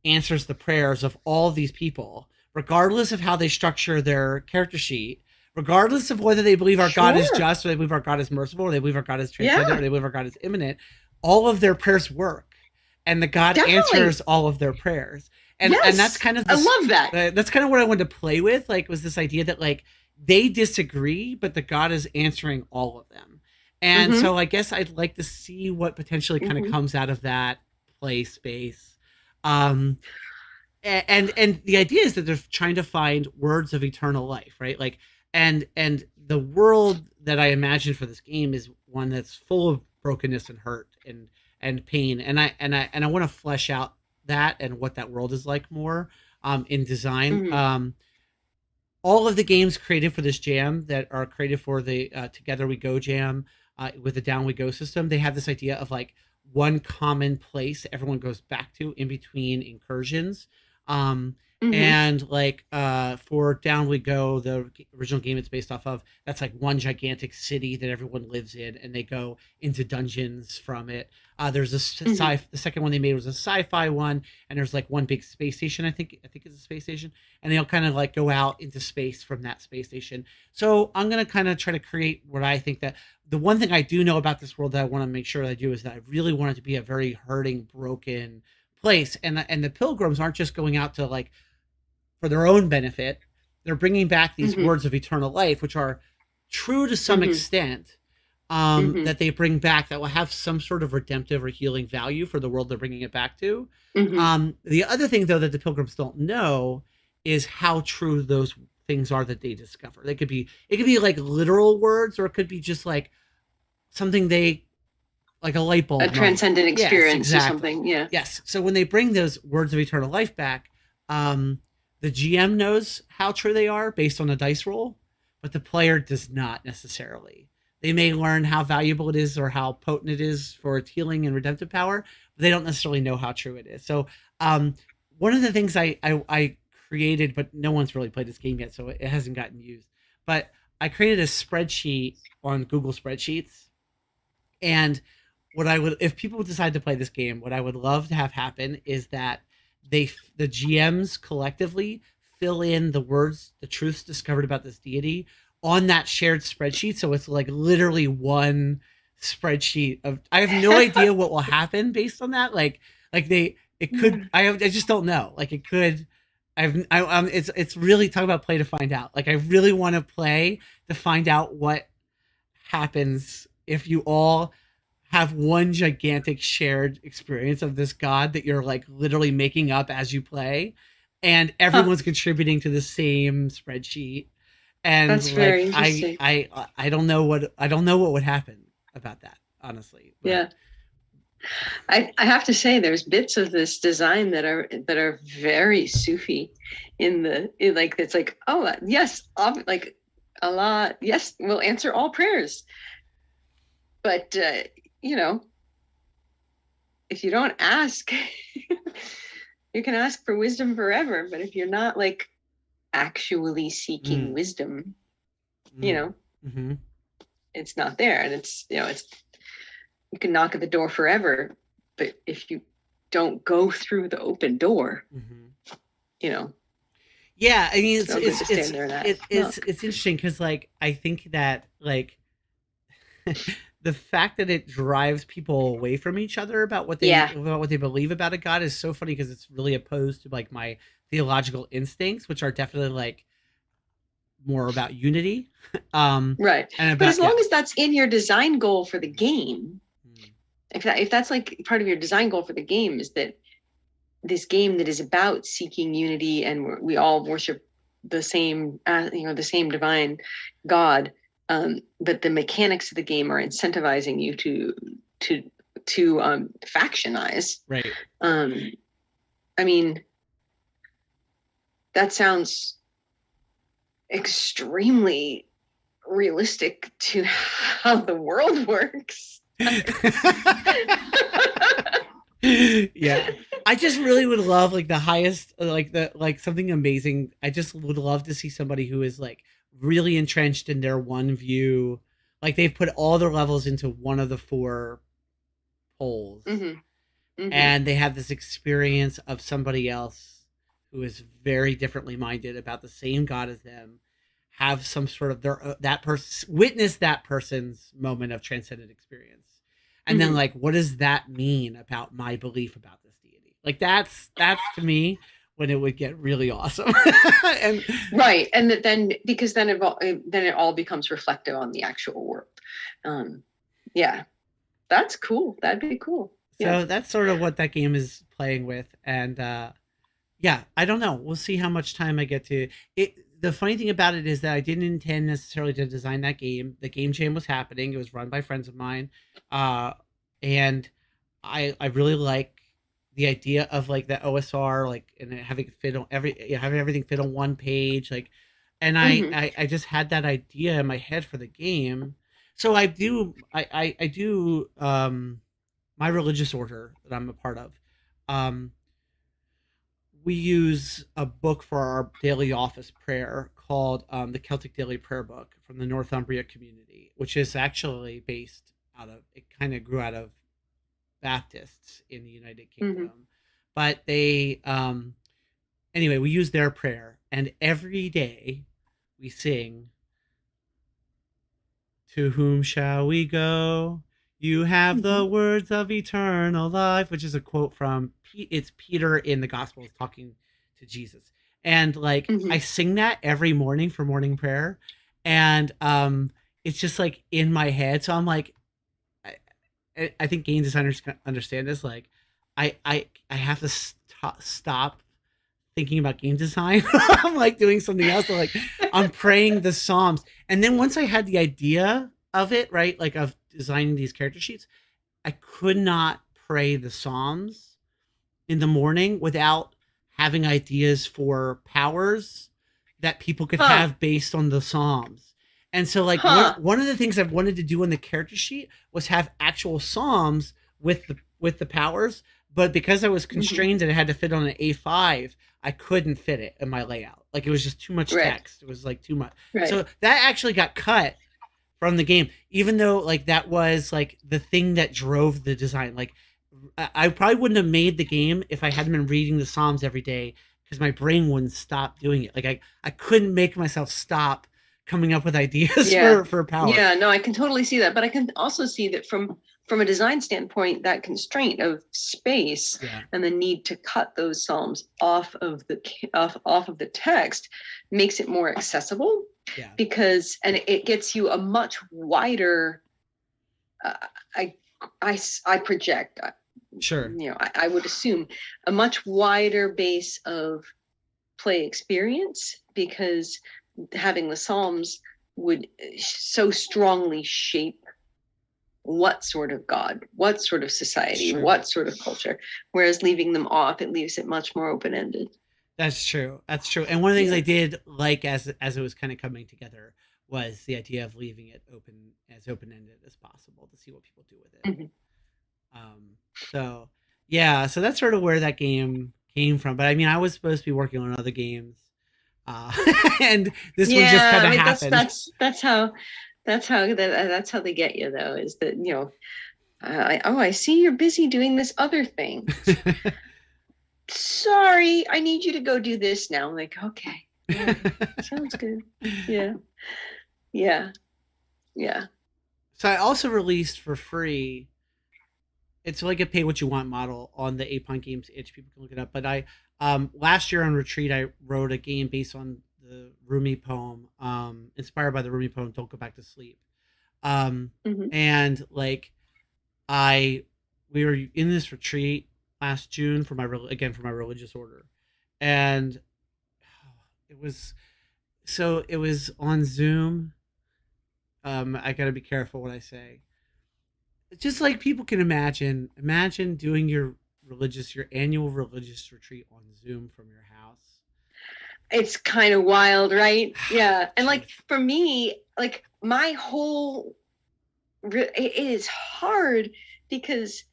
answers the prayers of all of these people, regardless of how they structure their character sheet, regardless of whether they believe our God is just, or they believe our God is merciful, or they believe our God is transcendent, or they believe our God is imminent. All of their prayers work, and the God answers all of their prayers. And that's kind of I love that. That's kind of what I wanted to play with. Like, was this idea that like they disagree, but the God is answering all of them. And so I guess I'd like to see what potentially kind of comes out of that play space. And the idea is that they're trying to find words of eternal life, right? Like, and the world that I imagine for this game is one that's full of brokenness and hurt and pain. And I want to flesh out that and what that world is like more in design. All of the games created for this jam that are created for the Together We Go jam with the Down We Go system, they have this idea of like one common place everyone goes back to in between incursions. And like for Down We Go, the original game it's based off of, that's like one gigantic city that everyone lives in, and they go into dungeons from it. There's the second one they made was a sci-fi one, and there's like one big space station. I think it's a space station, and they'll kind of like go out into space from that space station. So I'm gonna kind of try to create what I think that the one thing I do know about this world that I want to make sure that I do is that I really want it to be a very hurting, broken place, and the pilgrims aren't just going out to like for their own benefit. They're bringing back these words of eternal life, which are true to some extent, that they bring back that will have some sort of redemptive or healing value for the world they're bringing it back to. The other thing, though, that the pilgrims don't know is how true those things are that they discover. It could be like literal words, or it could be just like something they like a light bulb, a transcendent experience, yes, exactly. Or something. Yeah. Yes. So when they bring those words of eternal life back, the GM knows how true they are based on a dice roll, but the player does not necessarily. They may learn how valuable it is or how potent it is for its healing and redemptive power, but they don't necessarily know how true it is. So, um, one of the things I created, but no one's really played this game yet, so it hasn't gotten used. But I created a spreadsheet on Google Spreadsheets, and what I would, if people decide to play this game, what I would love to have happen is that the GMs collectively fill in the words, the truths discovered about this deity on that shared spreadsheet. So it's like literally one spreadsheet of. I have no idea what will happen based on that. Like they, it could. I just don't know. Like it could. It's really talk about play to find out. Like I really want to play to find out what happens if you all have one gigantic shared experience of this god that you're like literally making up as you play, and Huh. everyone's contributing to the same spreadsheet. And That's very like interesting. I don't know what would happen about that, honestly, but Yeah. I have to say there's bits of this design that are very Sufi like it's like, oh yes, like Allah, yes, we'll answer all prayers. But you know, if you don't ask, you can ask for wisdom forever, but if you're not like actually seeking mm, wisdom, you mm, know, mm-hmm, it's not there. And it's, it's, you can knock at the door forever, but if you don't go through the open door, mm-hmm. you know, Yeah, I mean it's no good to stand there and knock. it's interesting because like I think that like the fact that it drives people away from each other Yeah. about what they believe about a god is so funny because it's really opposed to like my theological instincts, which are definitely like more about unity, Right. and But as about yeah. long as that's in your design goal for the game, Mm, if that's like part of your design goal for the game is that this game that is about seeking unity and we all worship the same the same divine god, but the mechanics of the game are incentivizing you to factionize. right. um I mean, that sounds extremely realistic to how the world works. Yeah, I just really would love like the highest like the like something amazing. I just would love to see somebody who is like really entrenched in their one view, like they've put all their levels into one of the four poles, Mm-hmm. Mm-hmm. and they have this experience of somebody else who is very differently minded about the same god as them, have some sort of their that person witness that person's moment of transcendent experience, and then Mm-hmm. like what does that mean about my belief about this deity? Like that's to me when it would get really awesome. And Right, and then because then it all becomes reflective on the actual world. um yeah, that's cool, that'd be cool. Yeah. so that's sort of what that game is playing with, and yeah, I don't know. We'll see how much time I get to it. The funny thing about it is that I didn't intend necessarily to design that game. The game jam was happening. It was run by friends of mine, uh, and I really like the idea of like the OSR, like and having it fit on having everything fit on one page, like, and Mm-hmm. I just had that idea in my head for the game. So I do my religious order that I'm a part of. Um, we use a book for our daily office prayer called the Celtic Daily Prayer Book from the Northumbria community, which is actually based out of, it kind of grew out of Baptists in the United Mm-hmm. Kingdom. But anyway, we use their prayer, and every day we sing, "To whom shall we go? You have Mm-hmm. the words of eternal life," which is a quote from it's Peter in the Gospels talking to Jesus. And like Mm-hmm. I sing that every morning for morning prayer, and it's just like in my head. So I'm like, I think game designers can understand this. Like, I have to stop thinking about game design. I'm like doing something else. So like I'm praying the Psalms. And then once I had the idea of it, right, like of designing these character sheets, I could not pray the Psalms in the morning without having ideas for powers that people could Huh. have based on the Psalms. And so like Huh. one of the things I've wanted to do on the character sheet was have actual psalms with the powers, but because I was Hmm. constrained and it had to fit on an A5, I couldn't fit it in my layout. Like it was just too much Right. text. It was like too much. Right. So that actually got cut from the game, even though like that was like the thing that drove the design. Like I probably wouldn't have made the game if I hadn't been reading the Psalms every day because my brain wouldn't stop doing it. Like I couldn't make myself stop coming up with ideas Yeah. for power. Yeah. No, I can totally see that, but I can also see that from a design standpoint, that constraint of space Yeah. and the need to cut those psalms off of the off of the text makes it more accessible, Yeah. because and it gets you a much wider. Uh, I, I project. Sure. I would assume a much wider base of play experience, because having the Psalms would so strongly shape what sort of God, what sort of society, what sort of culture. Whereas leaving them off, it leaves it much more open ended. That's true. That's true. And one of the things Yeah. I did like as it was kind of coming together was the idea of leaving it open ended as possible to see what people do with it. Mm-hmm. So yeah, so that's sort of where that game came from. But I mean, I was supposed to be working on other games, uh, and this one just Yeah, kind I of mean happened. that's how they get you, though, is that I see you're busy doing this other thing. Sorry, I need you to go do this now. I'm like, okay, right, sounds good. Yeah, yeah, yeah. So I also released for free. It's like a pay what you want model on the 8 Point Games itch. People can look it up. But I last year on retreat I wrote a game based on the Rumi poem, inspired by the Rumi poem "Don't Go Back to Sleep." Mm-hmm. And like I we were in this retreat last June for my again for my religious order, and it was it was on Zoom. I got to be careful what I say. Just like people can imagine doing your annual religious retreat on Zoom from your house. It's kind of wild, right? Yeah, and like Jeez. for me, like my whole it is hard, because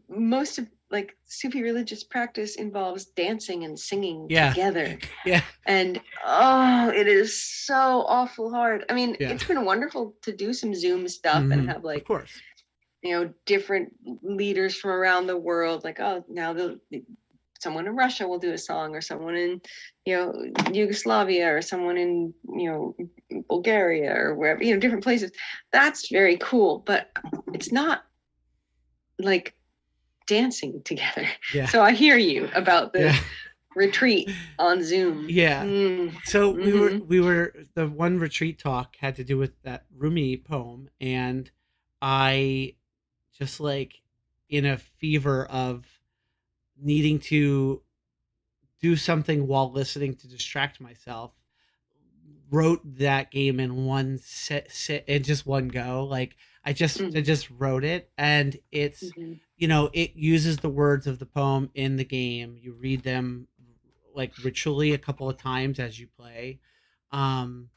most of like Sufi religious practice involves dancing and singing Yeah. together. Yeah. And oh, it is so awful hard. I mean, Yeah. it's been wonderful to do some Zoom stuff and Mm-hmm. have Of like, course. different leaders from around the world. Like, oh, now someone in Russia will do a song, or someone in, Yugoslavia, or someone in, Bulgaria, or wherever, different places. That's very cool, but it's not like dancing together. Yeah. So I hear you about the Yeah. retreat on Zoom. Yeah. Mm. So Mm-hmm. we were the one retreat talk had to do with that Rumi poem, and I just like in a fever of needing to do something while listening to distract myself, wrote that game in one sit in just one go. Like I just wrote it, and it's Mm-hmm. it uses the words of the poem in the game. You read them like ritually a couple of times as you play. Um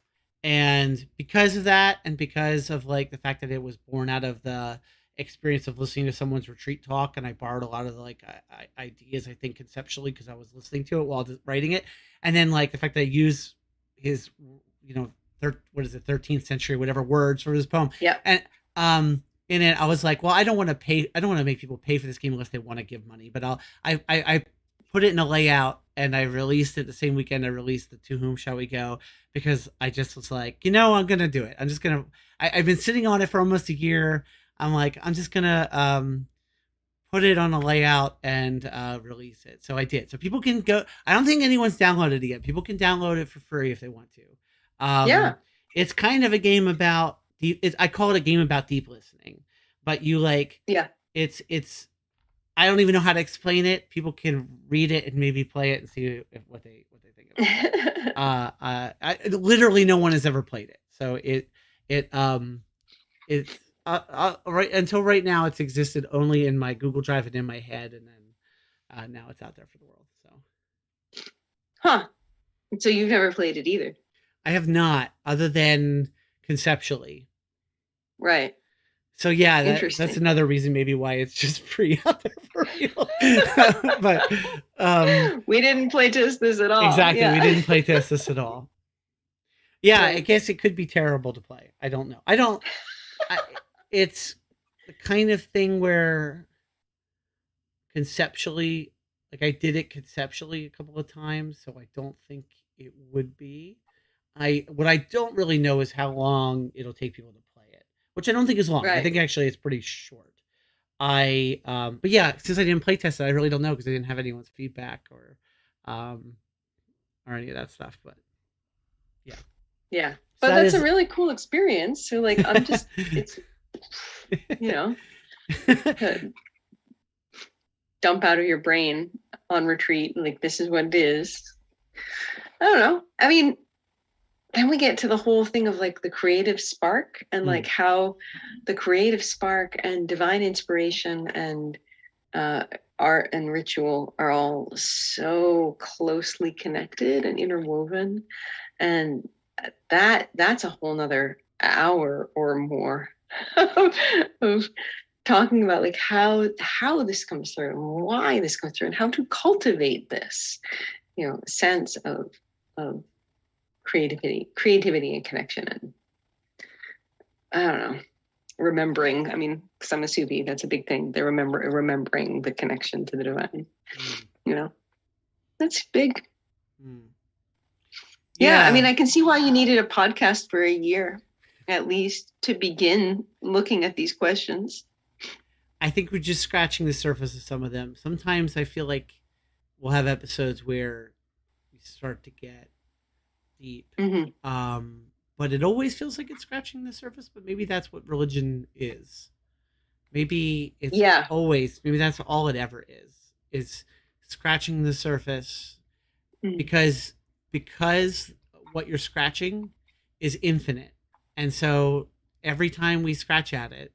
and because of that, and because of like the fact that it was born out of the experience of listening to someone's retreat talk, and I borrowed a lot of the like ideas I think conceptually because I was listening to it while writing it, and then like the fact that I use his what is it, 13th century whatever words for his poem. Yeah. And in it I was like, well, I don't want to make people pay for this game unless they want to give money, but I put it in a layout, and I released it the same weekend I released the To Whom Shall We Go, because I just was like, I'm gonna do it. I've been sitting on it for almost a year. I'm like, I'm just gonna put it on a layout and release it. So I did. So people can go. I don't think anyone's downloaded it yet. People can download it for free if they want to. Yeah. It's kind of a game about I call it a game about deep listening, but you like Yeah. it's I don't even know how to explain it. People can read it and maybe play it and see what they think of it. Literally no one has ever played it, so it's right until right now it's existed only in my Google Drive and in my head, and then now it's out there for the world. So Huh. So you've never played it either? I have not, other than conceptually. Right. So yeah, that's Interesting. another reason maybe why it's just free out there for real. But We didn't play test this at all. exactly, we Yeah. didn't play test this at all. Yeah, I Right. guess it could be terrible to play. I don't know. It's the kind of thing where conceptually, like I did it conceptually a couple of times, so I don't think it would be. What I don't really know is how long it'll take people to play it, which I don't think is long. I Right. think actually it's pretty short. But yeah, since I didn't play test it, I really don't know because I didn't have anyone's feedback um, or any of that stuff. But yeah, Yeah. so But that that's a is. really cool experience. So like it's you know, to dump out of your brain on retreat. Like this is what it is. I don't know. I mean, then we get to the whole thing of like the creative spark and like how the creative spark and divine inspiration and art and ritual are all so closely connected and interwoven. And that's a whole nother hour or more of talking about like how this comes through and why this comes through and how to cultivate this, sense of creativity and connection. And I don't know, remembering. I mean, because I'm a Sufi, that's a big thing. They're remembering the connection to the divine. That's big. Yeah, I mean, I can see why you needed a podcast for a year, at least, to begin looking at these questions. I think we're just scratching the surface of some of them. Sometimes I feel like we'll have episodes where we start to get deep. But it always feels like it's scratching the surface, but maybe that's what religion is. Maybe it's always, maybe that's all it ever is scratching the surface because what you're scratching is infinite. And so every time we scratch at it,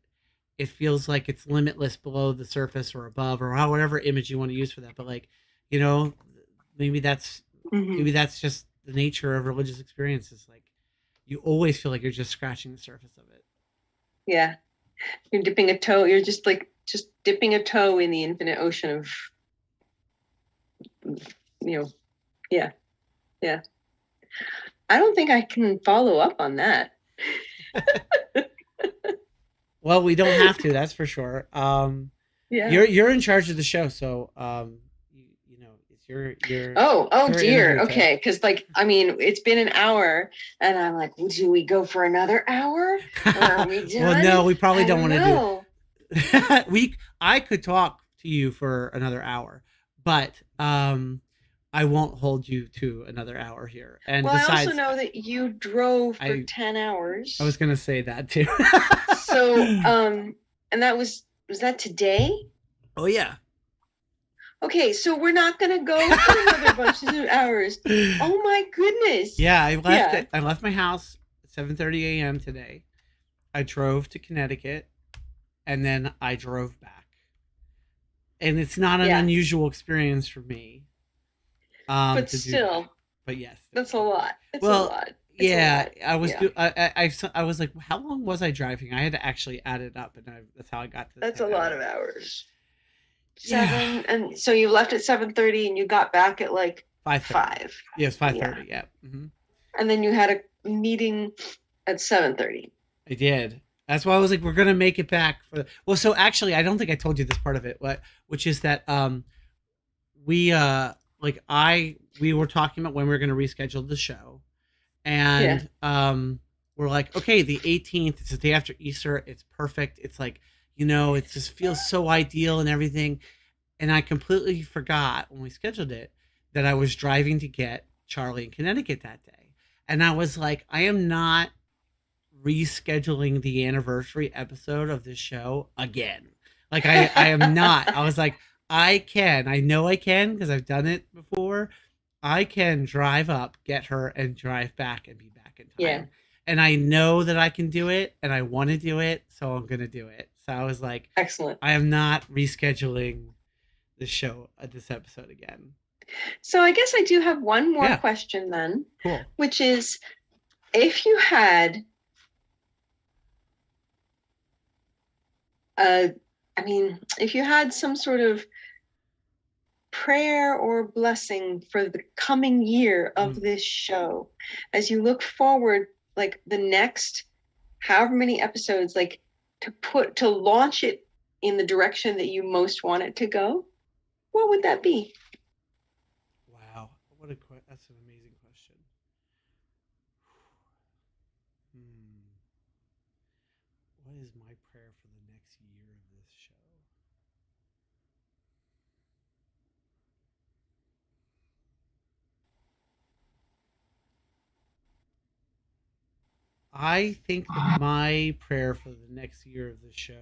it feels like it's limitless below the surface or above or whatever image you want to use for that. But like, maybe that's just the nature of religious experiences. Like you always feel like you're just scratching the surface of it. Yeah. You're dipping a toe. You're just dipping a toe in the infinite ocean of, yeah. I don't think I can follow up on that. Well, we don't have to, that's for sure. You're in charge of the show, so it's your dear. Okay, because like I mean, it's been an hour, and I'm like, well, do we go for another hour? Or are we done? Well, no, we probably don't want to do. I could talk to you for another hour, but I won't hold you to another hour here. And well, besides, I also know that you drove for 10 hours. I was going to say that too. So, and that was that today? Oh yeah. Okay, so we're not going to go for another bunch of hours. Oh my goodness. Yeah, I left my house at 7:30 a.m. today. I drove to Connecticut, and then I drove back. And it's not an unusual experience for me. But still. But yes. That's a lot. It's a lot. I was I was like, how long was I driving? I had to actually add it up, and that's how I got to. That's a lot of hours. 7, and so you left at 7:30, and you got back at like 5. Yes, 5:30. Yeah. Mm-hmm. And then you had a meeting at 7:30. I did. That's why I was like, we're gonna make it back for. Well, so actually, I don't think I told you this part of it, which is that we were talking about when we were gonna reschedule the show. And we're like, okay, the 18th, it's the day after Easter. It's perfect. It's like, it just feels so ideal and everything. And I completely forgot when we scheduled it that I was driving to get Charlie in Connecticut that day. And I was like, I am not rescheduling the anniversary episode of this show again. Like I am not. I was like, I know I can because I've done it before. I can drive up, get her, and drive back and be back in time. Yeah. And I know that I can do it, and I want to do it, so I'm going to do it. So I was like, excellent. I am not rescheduling the show, this episode again. So I guess I do have one more question then. Cool. Which is, if you had I mean, if you had some sort of prayer or blessing for the coming year of this show, as you look forward, like the next however many episodes, like to launch it in the direction that you most want it to go, what would that be? Wow, that's an amazing question. Hmm. What is my prayer for the next year of this show? I think that my prayer for the next year of the show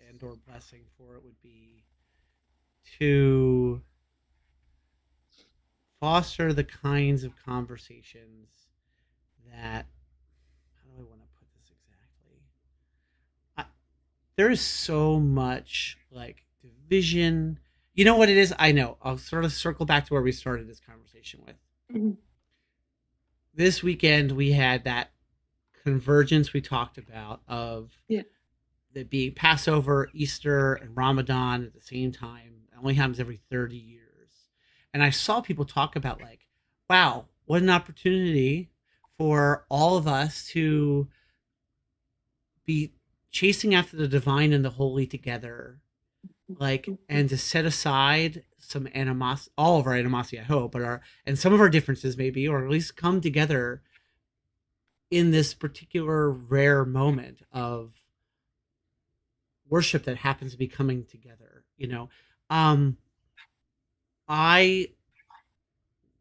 and or blessing for it would be to foster the kinds of conversations that, how do I want to put this exactly? I, there is so much like division. You know what it is? I know. I'll sort of circle back to where we started this conversation with. Mm-hmm. This weekend we had that convergence we talked about of the being Passover, Easter, and Ramadan at the same time. It only happens every 30 years. And I saw people talk about like, wow, what an opportunity for all of us to be chasing after the divine and the holy together, like, and to set aside some animosity, all of our animosity, I hope, but and some of our differences maybe, or at least come together in this particular rare moment of worship that happens to be coming together. um I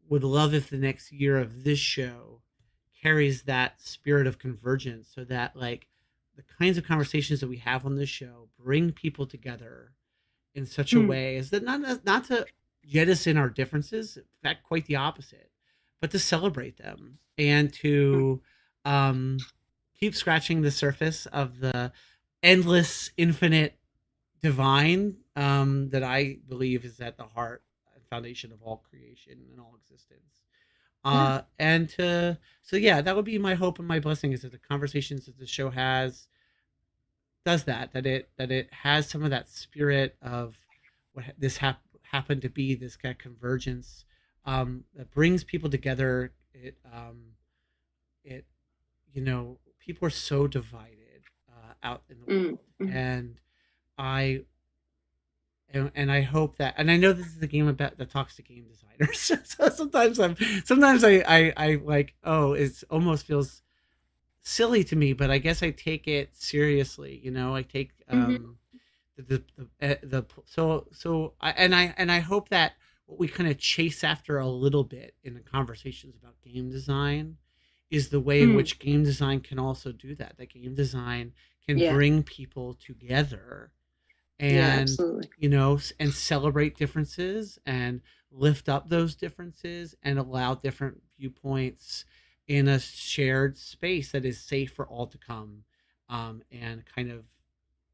would love if the next year of this show carries that spirit of convergence, so that like the kinds of conversations that we have on this show bring people together in such a way as that not to jettison our differences, in fact quite the opposite, but to celebrate them and to keep scratching the surface of the endless infinite divine that I believe is at the heart and foundation of all creation and all existence. And to so yeah, that would be my hope and my blessing, is that the conversations that the show has does that it has some of that spirit of what happened to be, this kind of convergence that brings people together. It people are so divided out in the world, and I and I hope that, and I know this is a game about that talks to game designers. So sometimes I like, oh, it almost feels silly to me, but I guess I take it seriously. I take the so I hope that what we kind of chase after a little bit in the conversations about game design is the way in which game design can also do that. That game design can bring people together and and celebrate differences and lift up those differences and allow different viewpoints in a shared space that is safe for all to come, and kind of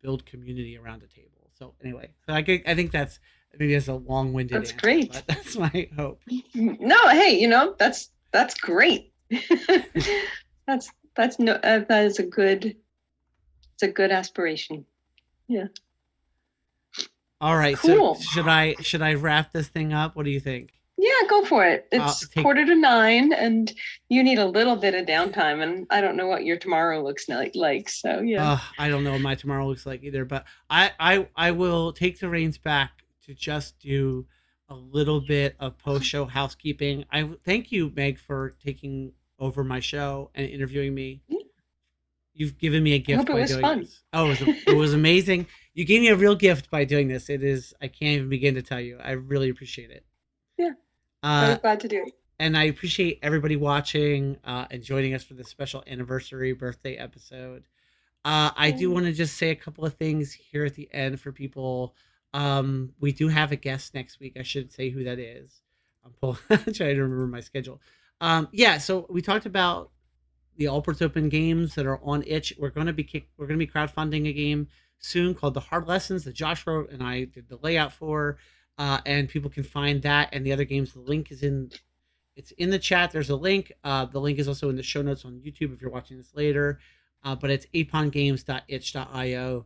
build community around a table. So anyway, I think maybe that's a long-winded answer. That's great. But that's my hope. No, hey, that's great. That is it's a good aspiration. Yeah. All right. Cool. So should I wrap this thing up? What do you think? Yeah, go for it. It's 8:45, and you need a little bit of downtime, and I don't know what your tomorrow looks like. So yeah. I don't know what my tomorrow looks like either, but I will take the reins back to just do a little bit of post-show housekeeping. I thank you, Meg, for taking over my show and interviewing me. You've given me a gift by doing this. Oh, it was amazing. You gave me a real gift by doing this. It is, I can't even begin to tell you. I really appreciate it. Yeah. I'm glad to do it. And I appreciate everybody watching and joining us for this special anniversary birthday episode. I do want to just say a couple of things here at the end for people. We do have a guest next week. I should say who that is. I'm trying to remember my schedule. So we talked about the All Ports Open games that are on itch. We're going to be crowdfunding a game soon called The Hard Lessons that Josh wrote and I did the layout for. And people can find that and the other games. The link is it's in the chat. There's a link. The link is also in the show notes on YouTube if you're watching this later. But it's apongames.itch.io.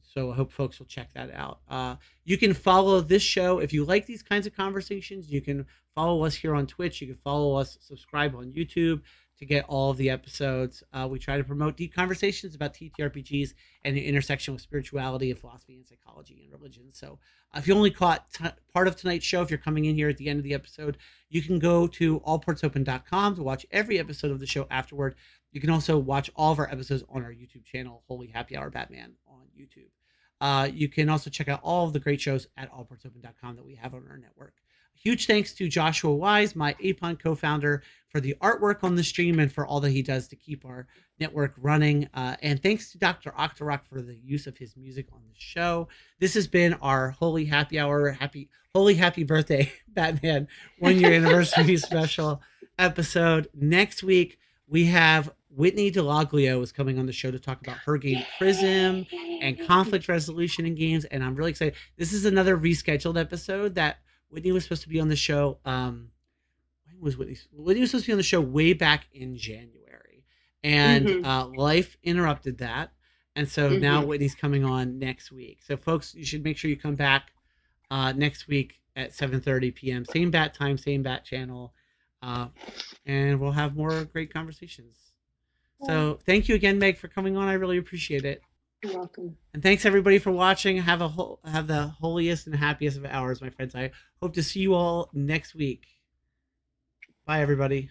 So I hope folks will check that out. You can follow this show if you like these kinds of conversations. You can follow us here on Twitch. You can follow us, subscribe on YouTube to get all of the episodes. We try to promote deep conversations about TTRPGs and the intersection with spirituality and philosophy and psychology and religion. So if you only caught part of tonight's show, if you're coming in here at the end of the episode, you can go to allportsopen.com to watch every episode of the show afterward. You can also watch all of our episodes on our YouTube channel, Holy Happy Hour Batman on YouTube. You can also check out all of the great shows at allportsopen.com that we have on our network. Huge thanks to Joshua Wise, my APON co-founder, for the artwork on the stream and for all that he does to keep our network running. And thanks to Doctor Octoroc for the use of his music on the show. This has been our Holy Happy Hour, Holy Happy Birthday, Batman 1 year anniversary special episode. Next week, we have Whitney DeLaglio is coming on the show to talk about her game Prism and conflict resolution in games. And I'm really excited. This is another rescheduled episode that Whitney was supposed to be on the show. When was Whitney? Whitney was supposed to be on the show way back in January. And life interrupted that. And so now Whitney's coming on next week. So folks, you should make sure you come back next week at 7:30 p.m. Same bat time, same bat channel. And we'll have more great conversations. So thank you again, Meg, for coming on. I really appreciate it. You're welcome. And thanks everybody for watching. Have the holiest and happiest of hours, my friends. I hope to see you all next week. Bye, everybody.